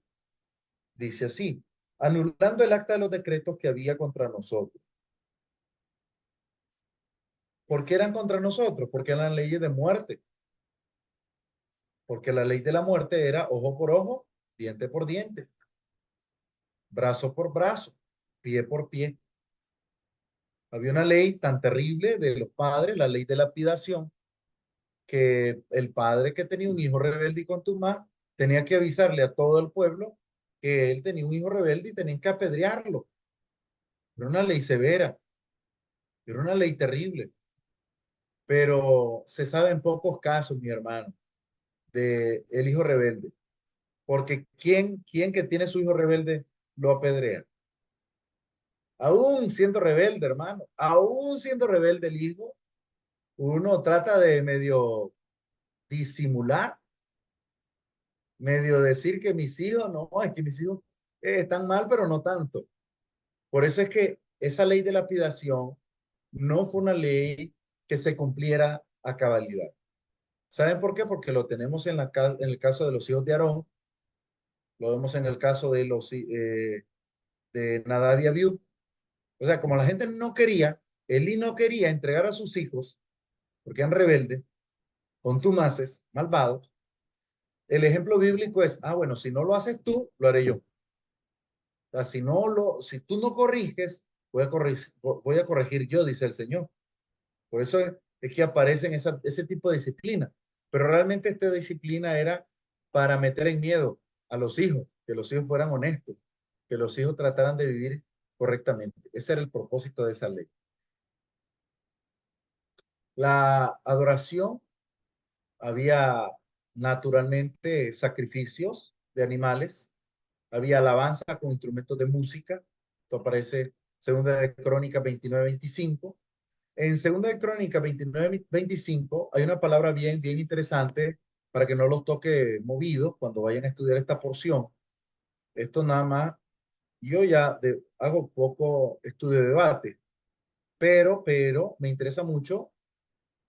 Dice así, anulando el acta de los decretos que había contra nosotros. ¿Por qué eran contra nosotros? Porque eran leyes de muerte. Porque la ley de la muerte era ojo por ojo, diente por diente. brazo por brazo, pie por pie. Había una ley tan terrible de los padres, la ley de lapidación, que el padre que tenía un hijo rebelde y contumaz tenía que avisarle a todo el pueblo que él tenía un hijo rebelde y tenían que apedrearlo. Era una ley severa, era una ley terrible, pero se sabe en pocos casos, mi hermano, de el hijo rebelde, porque ¿quién que tiene su hijo rebelde lo apedrea? Aún siendo rebelde, hermano, aún siendo rebelde el hijo, uno trata de medio disimular, medio decir que mis hijos, no, es que mis hijos están mal, pero no tanto. Por eso es que esa ley de lapidación no fue una ley que se cumpliera a cabalidad. ¿Saben por qué? Porque lo tenemos en el caso de los hijos de Aarón, lo vemos en el caso de de Nadab y Abiú. O sea, como la gente no quería, Elí no quería entregar a sus hijos, porque eran rebeldes, contumaces, malvados. El ejemplo bíblico es, bueno, si no lo haces tú, lo haré yo. O sea, si tú no corriges, voy a corregir yo, dice el Señor. Por eso es que aparecen ese tipo de disciplina. Pero realmente esta disciplina era para meter en miedo a los hijos, que los hijos fueran honestos, que los hijos trataran de vivir correctamente. Ese era el propósito de esa ley. La adoración, había naturalmente sacrificios de animales, había alabanza con instrumentos de música. Esto aparece segunda de Crónicas 29-25. En segunda de Crónicas 29-25 hay una palabra bien interesante para que no los toque movidos cuando vayan a estudiar esta porción. Esto nada más, yo ya hago poco estudio de debate, pero me interesa mucho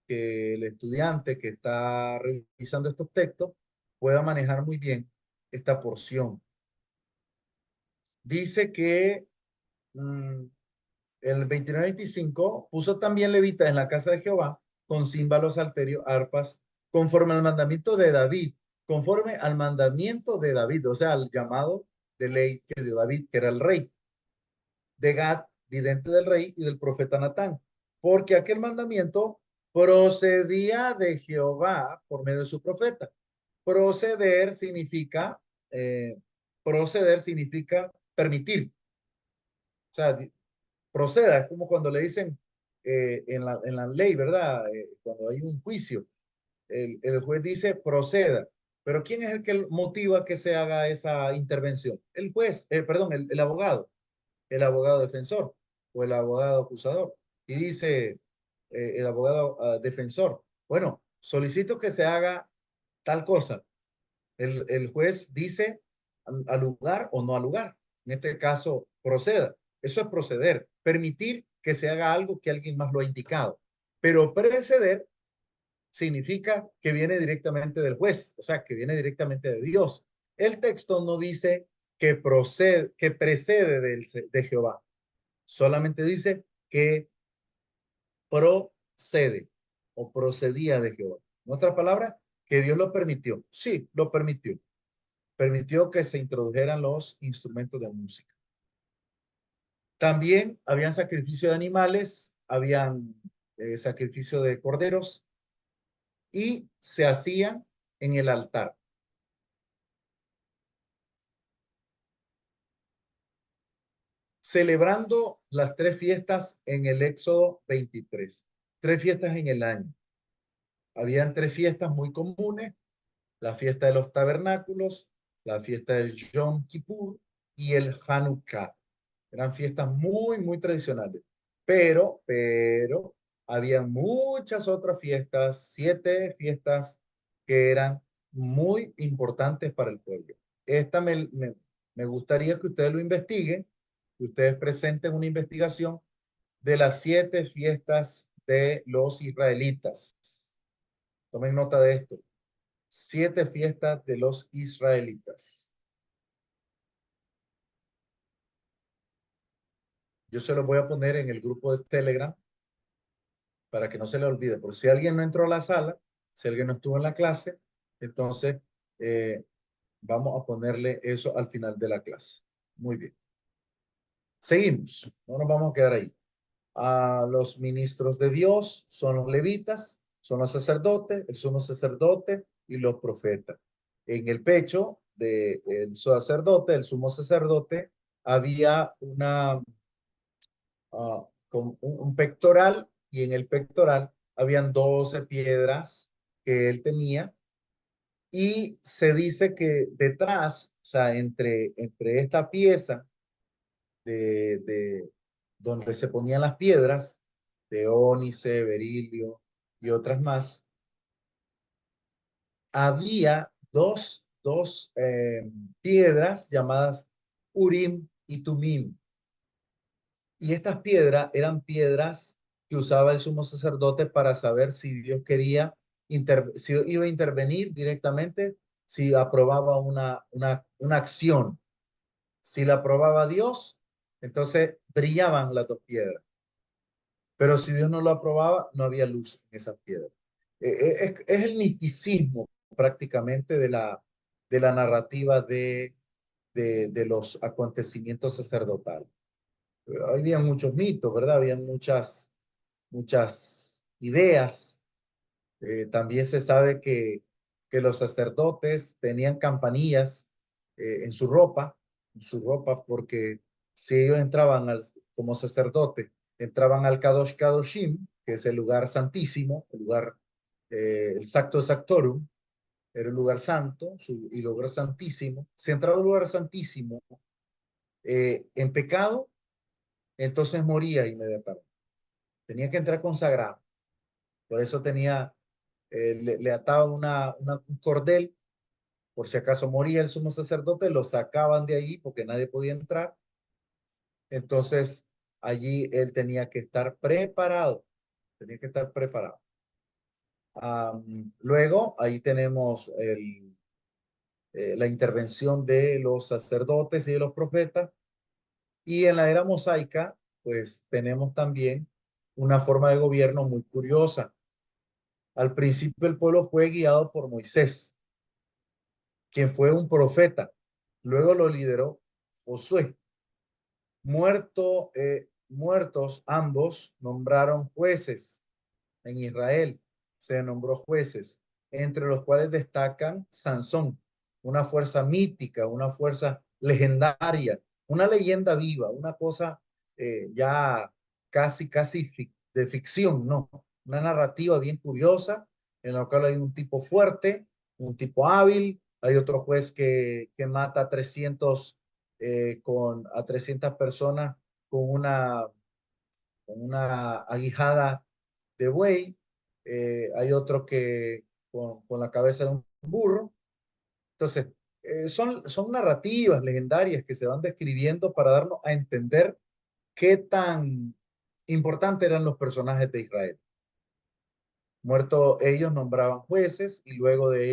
que el estudiante que está revisando estos textos pueda manejar muy bien esta porción. Dice que el 29-25 puso también levitas en la casa de Jehová con címbalos, salterios, arpas, conforme al mandamiento de David, conforme al mandamiento de David, o sea, al llamado de ley que dio David, que era el rey, de Gad, vidente del rey, y del profeta Natán, porque aquel mandamiento procedía de Jehová por medio de su profeta. Proceder significa, eh, proceder significa permitir. O sea, proceda, es como cuando le dicen en la ley, ¿verdad? Cuando hay un juicio, el juez dice proceda, pero ¿quién es el que motiva que se haga esa intervención? El juez, perdón, el abogado defensor o el abogado acusador. Y dice el abogado defensor, bueno, solicito que se haga tal cosa. El juez dice al lugar o no al lugar. En este caso, proceda. Eso es proceder, permitir que se haga algo que alguien más lo ha indicado. Pero preceder significa que viene directamente del juez, o sea, que viene directamente de Dios. El texto no dice que precede de Jehová, solamente dice que procede o procedía de Jehová. En otras palabras, que Dios lo permitió. Sí, lo permitió. Permitió que se introdujeran los instrumentos de música. También habían sacrificio de animales, habían sacrificio de corderos y se hacían en el altar. Celebrando las tres fiestas en el Éxodo 23. Tres fiestas en el año. Habían tres fiestas muy comunes: la fiesta de los tabernáculos, la fiesta del Yom Kippur y el Hanukkah. Eran fiestas muy tradicionales. Pero, había muchas otras fiestas, 7 fiestas que eran muy importantes para el pueblo. Esta me gustaría que ustedes lo investiguen, que ustedes presenten una investigación de las 7 fiestas de los israelitas. Tomen nota de esto. 7 fiestas de los israelitas. Yo se los voy a poner en el grupo de Telegram para que no se le olvide. Por si alguien no entró a la sala, si alguien no estuvo en la clase, entonces vamos a ponerle eso al final de la clase. Muy bien. Seguimos, no nos vamos a quedar ahí. Los ministros de Dios son los levitas, son los sacerdotes, el sumo sacerdote y los profetas. En el pecho del sacerdote, el sumo sacerdote, había con un pectoral, y en el pectoral habían 12 piedras que él tenía, y se dice que detrás, o sea, entre esta pieza de donde se ponían las piedras, de ónice, berilio y otras más, había dos piedras llamadas Urim y Tumim. Y estas piedras eran piedras que usaba el sumo sacerdote para saber si Dios quería, si iba a intervenir directamente, si aprobaba una acción. Si la aprobaba Dios, entonces brillaban las dos piedras. Pero si Dios no lo aprobaba, no había luz en esas piedras. Es el misticismo prácticamente de la narrativa de los acontecimientos sacerdotales. Había muchos mitos, ¿verdad? Había muchas ideas. También se sabe que los sacerdotes tenían campanillas en su ropa, porque si ellos entraban como sacerdotes, entraban al Kadosh Kadoshim, que es el lugar santísimo, el Sacto Sactorum, era el lugar santo y el lugar santísimo. Si entraba al lugar santísimo en pecado, entonces moría inmediatamente. Tenía que entrar consagrado. Por eso le ataban un cordel, por si acaso moría el sumo sacerdote, lo sacaban de ahí porque nadie podía entrar. Entonces, allí él tenía que estar preparado. Luego, ahí tenemos la intervención de los sacerdotes y de los profetas. Y en la era mosaica, pues tenemos también una forma de gobierno muy curiosa. Al principio el pueblo fue guiado por Moisés, quien fue un profeta. Luego lo lideró Josué. Muertos ambos, nombraron jueces en Israel. Se nombró jueces, entre los cuales destacan Sansón, una fuerza mítica, una fuerza legendaria, una leyenda viva, una cosa ya casi de ficción, ¿no? Una narrativa bien curiosa, en la cual hay un tipo fuerte, un tipo hábil, hay otro juez que mata a 300 personas con una aguijada de buey. Hay otro que con la cabeza de un burro. Entonces, son narrativas legendarias que se van describiendo para darnos a entender qué tan importantes eran los personajes de Israel. Muertos ellos, nombraban jueces, y luego de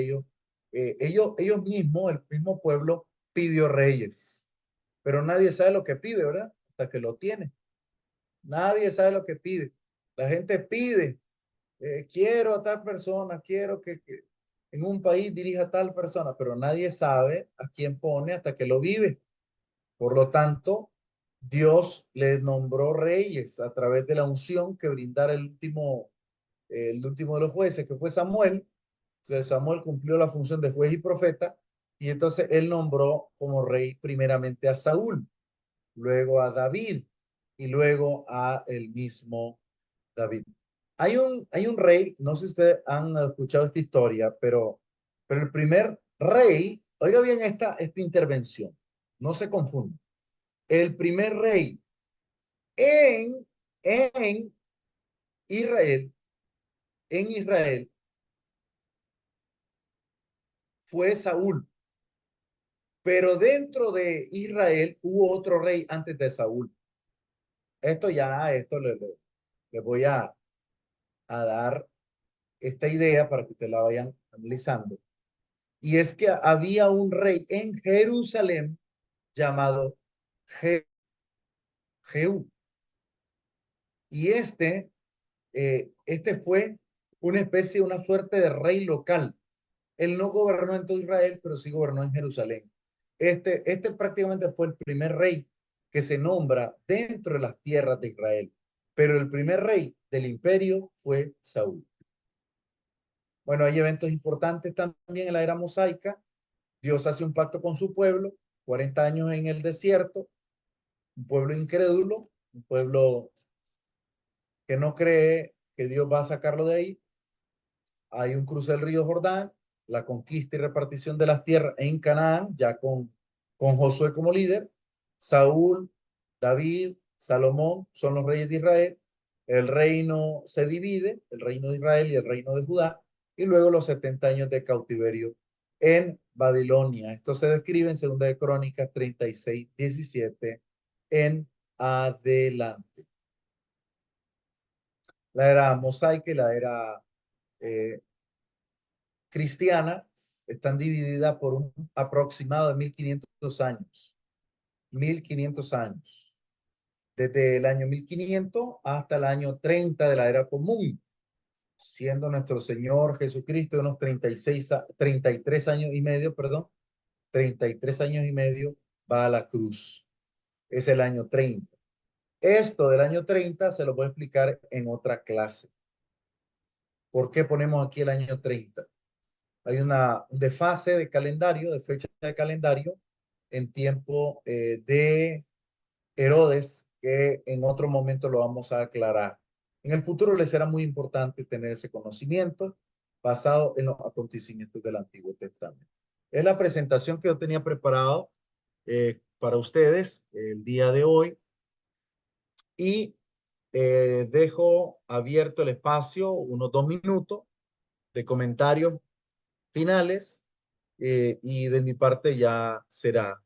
ellos mismos, el mismo pueblo, pidió reyes. Pero nadie sabe lo que pide, ¿verdad? Hasta que lo tiene. Nadie sabe lo que pide. La gente pide, quiero a tal persona, quiero que en un país dirija a tal persona, pero nadie sabe a quién pone hasta que lo vive. Por lo tanto, Dios les nombró reyes a través de la unción que brindara el último de los jueces, que fue Samuel. Entonces, Samuel cumplió la función de juez y profeta, y entonces él nombró como rey primeramente a Saúl, luego a David y luego a el mismo David. Hay un rey, no sé si ustedes han escuchado esta historia, pero el primer rey, oiga bien esta intervención, no se confunda. El primer rey en Israel, en Israel, fue Saúl, pero dentro de Israel hubo otro rey antes de Saúl. Esto le voy a dar esta idea para que ustedes la vayan analizando. Y es que había un rey en Jerusalén llamado Jehú. Y este fue una suerte de rey local. Él no gobernó en todo Israel, pero sí gobernó en Jerusalén. Este prácticamente fue el primer rey. que se nombra dentro de las tierras de Israel. Pero el primer rey del imperio fue Saúl. Bueno, hay eventos importantes también en la era mosaica. Dios hace un pacto con su pueblo, 40 años en el desierto, un pueblo incrédulo, un pueblo que no cree que Dios va a sacarlo de ahí. Hay un cruce del río Jordán, la conquista y repartición de las tierras en Canaán, ya con Josué como líder. Saúl, David, Salomón son los reyes de Israel. El reino se divide, el reino de Israel y el reino de Judá, y luego los 70 años de cautiverio en Babilonia. Esto se describe en 2 de Crónicas 36, 17 en adelante. La era mosaica y la era eh, cristiana están divididas por un aproximado de 1500 años. 1500 años. Desde el año 1500 hasta el año 30 de la era común, siendo nuestro Señor Jesucristo de unos 33 años y medio, perdón, 33 años y medio va a la cruz. Es el año 30. Esto del año 30 se lo voy a explicar en otra clase. ¿Por qué ponemos aquí el año 30? Hay un desfase de calendario, de fecha de calendario, en tiempo de Herodes, que en otro momento lo vamos a aclarar. En el futuro les será muy importante tener ese conocimiento basado en los acontecimientos del Antiguo Testamento. Es la presentación que yo tenía preparado para ustedes el día de hoy y dejo abierto el espacio, unos 2 minutos de comentarios finales y de mi parte ya será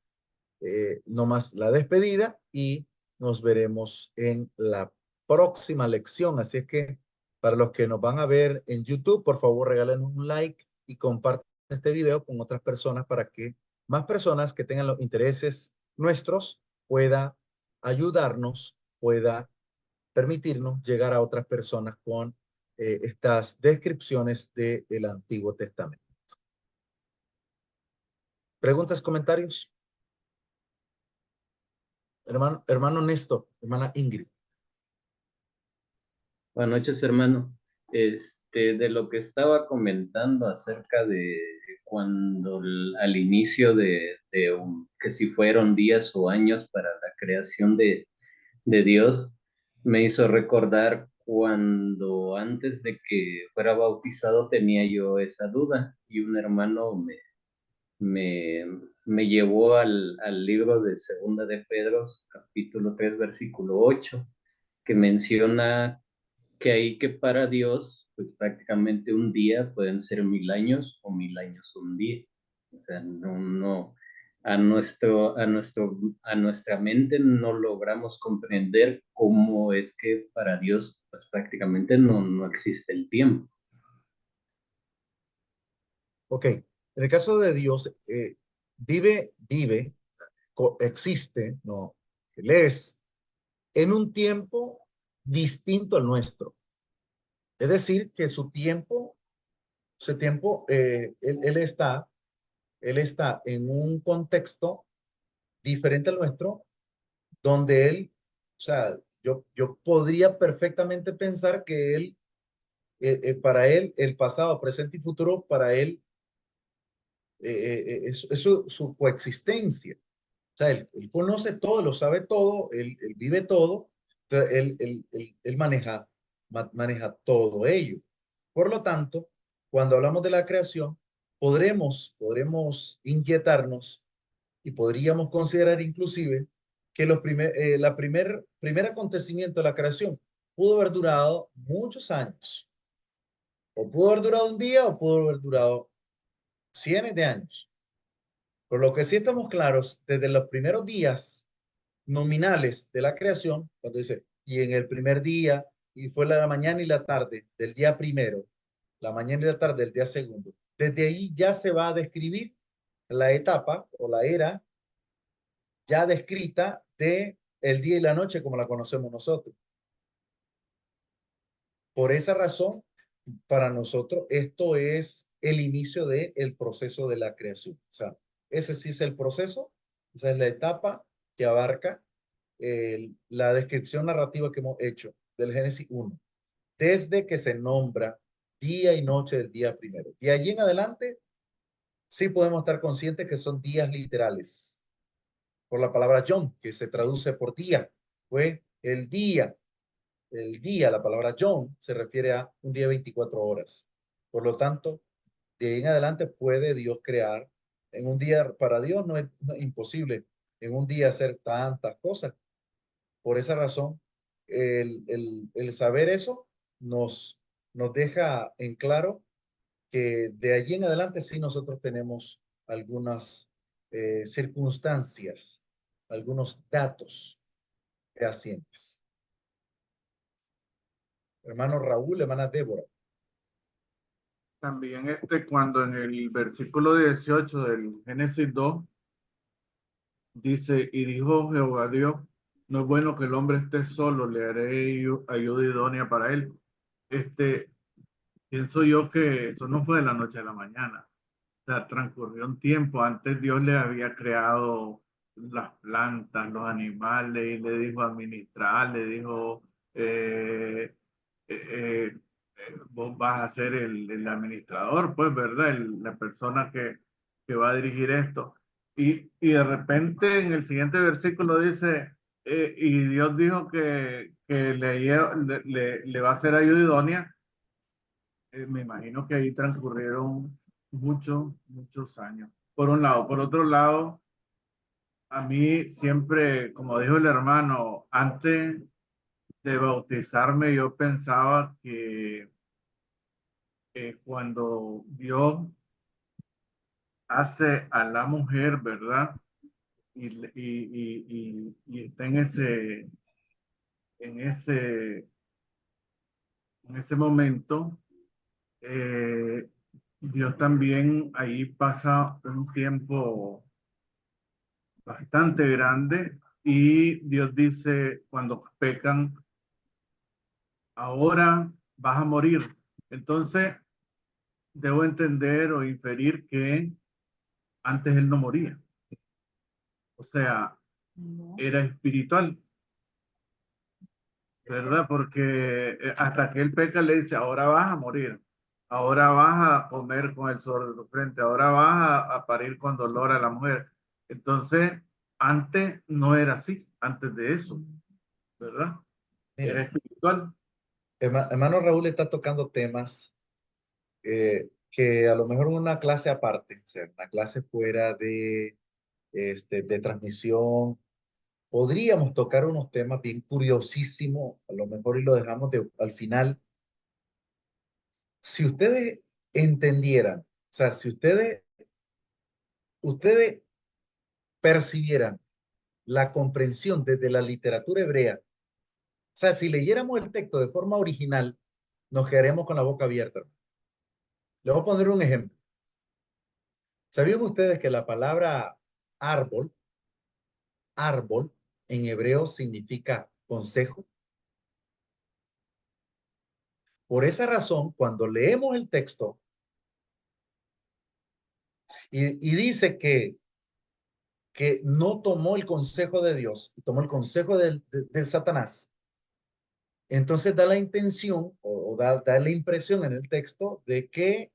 nomás la despedida y nos veremos en la próxima lección. Así es que para los que nos van a ver en YouTube, por favor regálenos un like y compartan este video con otras personas para que más personas que tengan los intereses nuestros pueda ayudarnos, pueda permitirnos llegar a otras personas con estas descripciones del Antiguo Testamento. ¿Preguntas, comentarios? Hermano Néstor, hermana Ingrid. Buenas noches, hermano. De lo que estaba comentando acerca de cuando al inicio que si fueron días o años para la creación de Dios, me hizo recordar cuando antes de que fuera bautizado tenía yo esa duda y un hermano me, me llevó al libro de Segunda de Pedro, capítulo 3, versículo 8, que menciona que para Dios, pues prácticamente un día pueden ser 1000 años o 1000 años un día. O sea, no, a nuestra mente no logramos comprender cómo es que para Dios, pues prácticamente no existe el tiempo. Ok, en el caso de Dios, vive, existe, no, Él es en un tiempo distinto al nuestro. Es decir, que su tiempo, él está en un contexto diferente al nuestro, donde él, o sea, yo podría perfectamente pensar que para él, el pasado, presente y futuro, para él es su coexistencia. O sea, él conoce todo, lo sabe todo, él vive todo, entonces él maneja todo ello. Por lo tanto, cuando hablamos de la creación, podremos inquietarnos y podríamos considerar inclusive que primer acontecimiento de la creación pudo haber durado muchos años, o pudo haber durado un día, o pudo haber durado cientos de años. Por lo que sí estamos claros, desde los primeros días nominales de la creación, cuando dice, y en el primer día, y fue la mañana y la tarde del día primero, la mañana y la tarde del día segundo, desde ahí ya se va a describir la etapa o la era ya descrita de el día y la noche como la conocemos nosotros. Por esa razón, para nosotros, esto es el inicio del proceso de la creación. O sea, ese sí es el proceso, esa es la etapa que abarca la descripción narrativa que hemos hecho del Génesis 1, desde que se nombra día y noche del día primero. De allí en adelante, sí podemos estar conscientes que son días literales, por la palabra Yom, que se traduce por día. Fue el día, la palabra Yom, se refiere a un día de 24 horas. Por lo tanto, de ahí en adelante puede Dios crear. En un día, para Dios no es imposible en un día hacer tantas cosas. Por esa razón, el saber eso nos deja en claro que de allí en adelante sí nosotros tenemos algunas circunstancias, algunos datos fehacientes. Hermano Raúl, hermana Débora. También cuando en el versículo 18 del Génesis 2 dice, y dijo Jehová Dios, no es bueno que el hombre esté solo, le haré ayuda idónea para él. Pienso yo que eso no fue de la noche a la mañana. O sea, transcurrió un tiempo. Antes Dios le había creado las plantas, los animales, y le dijo administrar, le dijo, eh, vos vas a ser el administrador, pues, ¿verdad? La persona que va a dirigir esto. Y de repente en el siguiente versículo dice, y Dios dijo que le va a hacer ayuda idónea. Me imagino que ahí transcurrieron muchos años. Por un lado. Por otro lado, a mí siempre, como dijo el hermano, antes de bautizarme yo pensaba que cuando Dios hace a la mujer, ¿verdad? Y está en ese, en ese momento, eh, Dios también ahí pasa un tiempo bastante grande y Dios dice, cuando pecan, ahora vas a morir. Entonces, debo entender o inferir que antes él no moría. O sea, era espiritual, ¿verdad? Porque hasta que él peca le dice, ahora vas a morir, ahora vas a comer con el sol de tu frente, ahora vas a parir con dolor a la mujer. Entonces, antes no era así, antes de eso, ¿verdad? Era Mire, espiritual. hermano Raúl está tocando temas que a lo mejor una clase aparte, o sea, una clase fuera de transmisión, podríamos tocar unos temas bien curiosísimos, a lo mejor y lo dejamos al final. Si ustedes entendieran, o sea, si ustedes percibieran la comprensión desde la literatura hebrea, o sea, si leyéramos el texto de forma original, nos quedaremos con la boca abierta. Les voy a poner un ejemplo. ¿Sabían ustedes que la palabra árbol, árbol, en hebreo significa consejo? Por esa razón, cuando leemos el texto y dice que no tomó el consejo de Dios, tomó el consejo del Satanás, entonces da la intención o da la impresión en el texto de que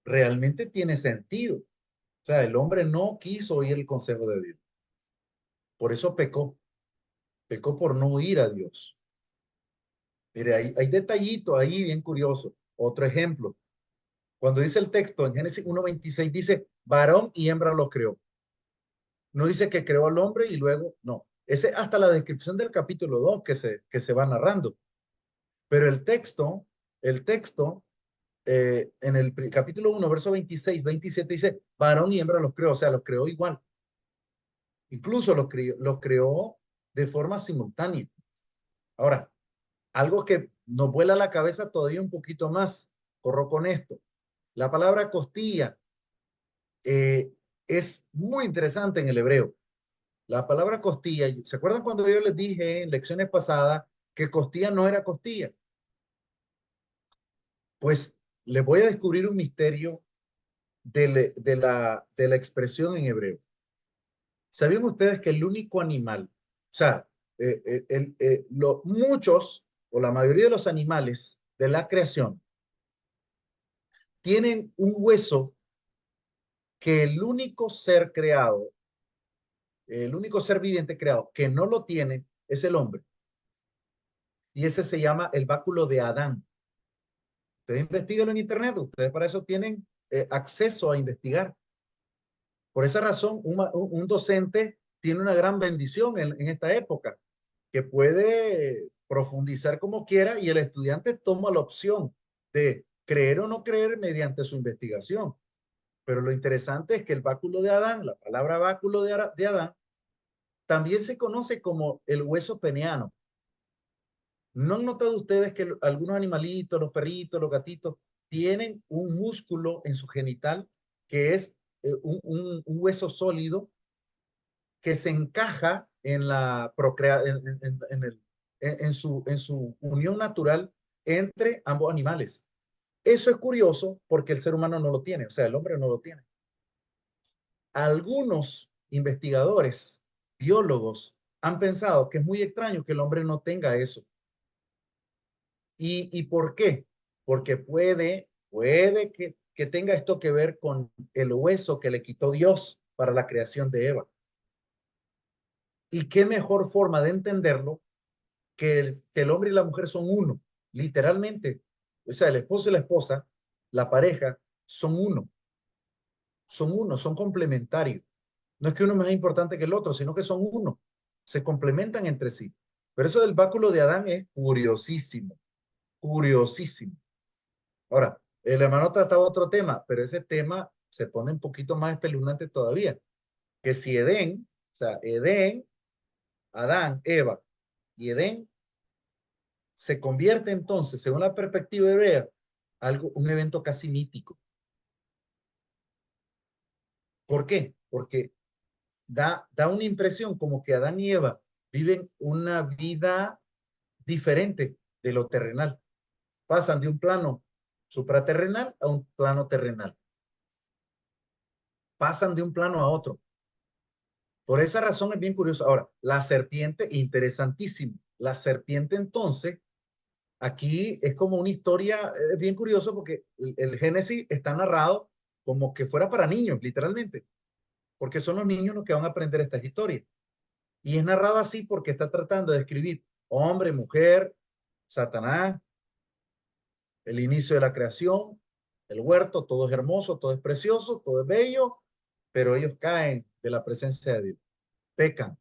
realmente tiene sentido. O sea, el hombre no quiso oír el consejo de Dios. Por eso pecó por no oír a Dios. Mire, hay detallitos ahí bien curiosos. Otro ejemplo, cuando dice el texto en Génesis 1:26, dice, varón y hembra los creó. No dice que creó al hombre y luego, no. Ese es hasta la descripción del capítulo 2 que se va narrando. Pero el texto en el capítulo 1, verso 26, 27 dice, varón y hembra los creó, o sea, los creó igual. Incluso los creó de forma simultánea. Ahora, algo que nos vuela la cabeza todavía un poquito más, corro con esto. La palabra costilla es muy interesante en el hebreo. La palabra costilla, ¿se acuerdan cuando yo les dije en lecciones pasadas que costilla no era costilla? Pues les voy a descubrir un misterio de la expresión en hebreo. ¿Sabían ustedes que el único animal, o sea, muchos o la mayoría de los animales de la creación tienen un hueso que el único ser creado, el único ser viviente creado que no lo tiene es el hombre. Y ese se llama el báculo de Adán. Ustedes investiguen en internet, ustedes para eso tienen acceso a investigar. Por esa razón, un docente tiene una gran bendición en esta época, que puede profundizar como quiera y el estudiante toma la opción de creer o no creer mediante su investigación. Pero lo interesante es que el báculo de Adán, la palabra báculo de Adán, también se conoce como el hueso peneano. ¿No han notado ustedes que algunos animalitos, los perritos, los gatitos, tienen un músculo en su genital que es un hueso sólido que se encaja en la en su unión natural entre ambos animales? Eso es curioso porque el ser humano no lo tiene, o sea, el hombre no lo tiene. Algunos investigadores, biólogos, han pensado que es muy extraño que el hombre no tenga eso. ¿Y por qué? Porque puede que tenga esto que ver con el hueso que le quitó Dios para la creación de Eva. ¿Y qué mejor forma de entenderlo que el hombre y la mujer son uno, literalmente? O sea, el esposo y la esposa, la pareja, son uno, son complementarios. No es que uno es más importante que el otro, sino que son uno, se complementan entre sí. Pero eso del báculo de Adán es curiosísimo, curiosísimo. Ahora, el hermano trataba otro tema, pero ese tema se pone un poquito más espeluznante todavía, que si Edén, o sea, Edén, Adán, Eva y Edén se convierte entonces, según la perspectiva hebrea, un evento casi mítico. ¿Por qué? Porque da una impresión como que Adán y Eva viven una vida diferente de lo terrenal. Pasan de un plano supraterrenal a un plano terrenal. Pasan de un plano a otro. Por esa razón es bien curioso. Ahora, la serpiente, interesantísimo. La serpiente entonces, aquí es como una historia bien curiosa porque el Génesis está narrado como que fuera para niños, literalmente. Porque son los niños los que van a aprender estas historias. Y es narrado así porque está tratando de describir hombre, mujer, Satanás, el inicio de la creación, el huerto, todo es hermoso, todo es precioso, todo es bello, pero ellos caen de la presencia de Dios, pecan,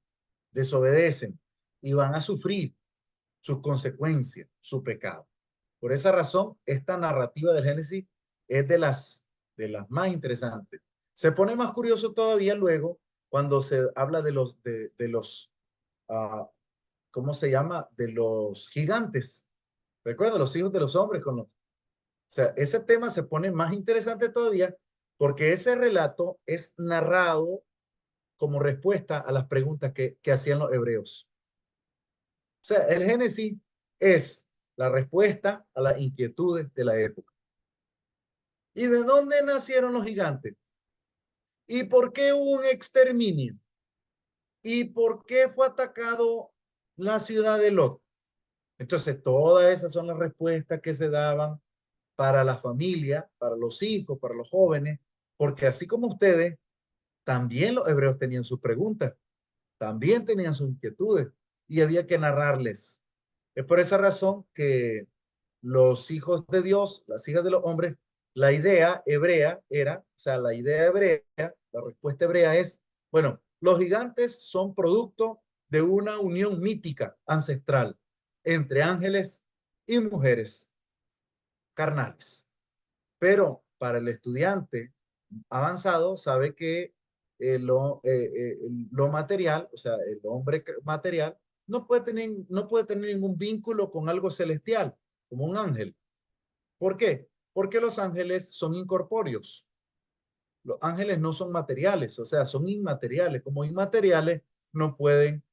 desobedecen y van a sufrir sus consecuencias, su pecado. Por esa razón, esta narrativa del Génesis es de las más interesantes. Se pone más curioso todavía luego cuando se habla uh, ¿cómo se llama? De los gigantes. Recuerda, los hijos de los hombres con los... O sea, ese tema se pone más interesante todavía porque ese relato es narrado como respuesta a las preguntas que hacían los hebreos. O sea, el Génesis es la respuesta a las inquietudes de la época. ¿Y de dónde nacieron los gigantes? ¿Y por qué hubo un exterminio? ¿Y por qué fue atacado la ciudad de Lot? Entonces, todas esas son las respuestas que se daban para la familia, para los hijos, para los jóvenes, porque así como ustedes, también los hebreos tenían sus preguntas, también tenían sus inquietudes y había que narrarles. Es por esa razón que los hijos de Dios, las hijas de los hombres, la idea hebrea era, o sea, la idea hebrea, la respuesta hebrea es, bueno, los gigantes son producto de una unión mítica ancestral entre ángeles y mujeres carnales. Pero para el estudiante avanzado sabe que lo material, o sea, el hombre material, no puede tener ningún vínculo con algo celestial, como un ángel. ¿Por qué? Porque los ángeles son incorpóreos. Los ángeles no son materiales, o sea, son inmateriales. Como inmateriales no pueden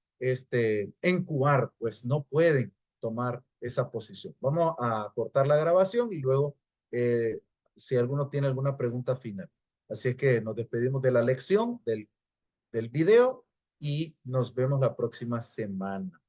incubar, pues no pueden tomar esa posición. Vamos a cortar la grabación y luego, si alguno tiene alguna pregunta final. Así es que nos despedimos de la lección, del video y nos vemos la próxima semana.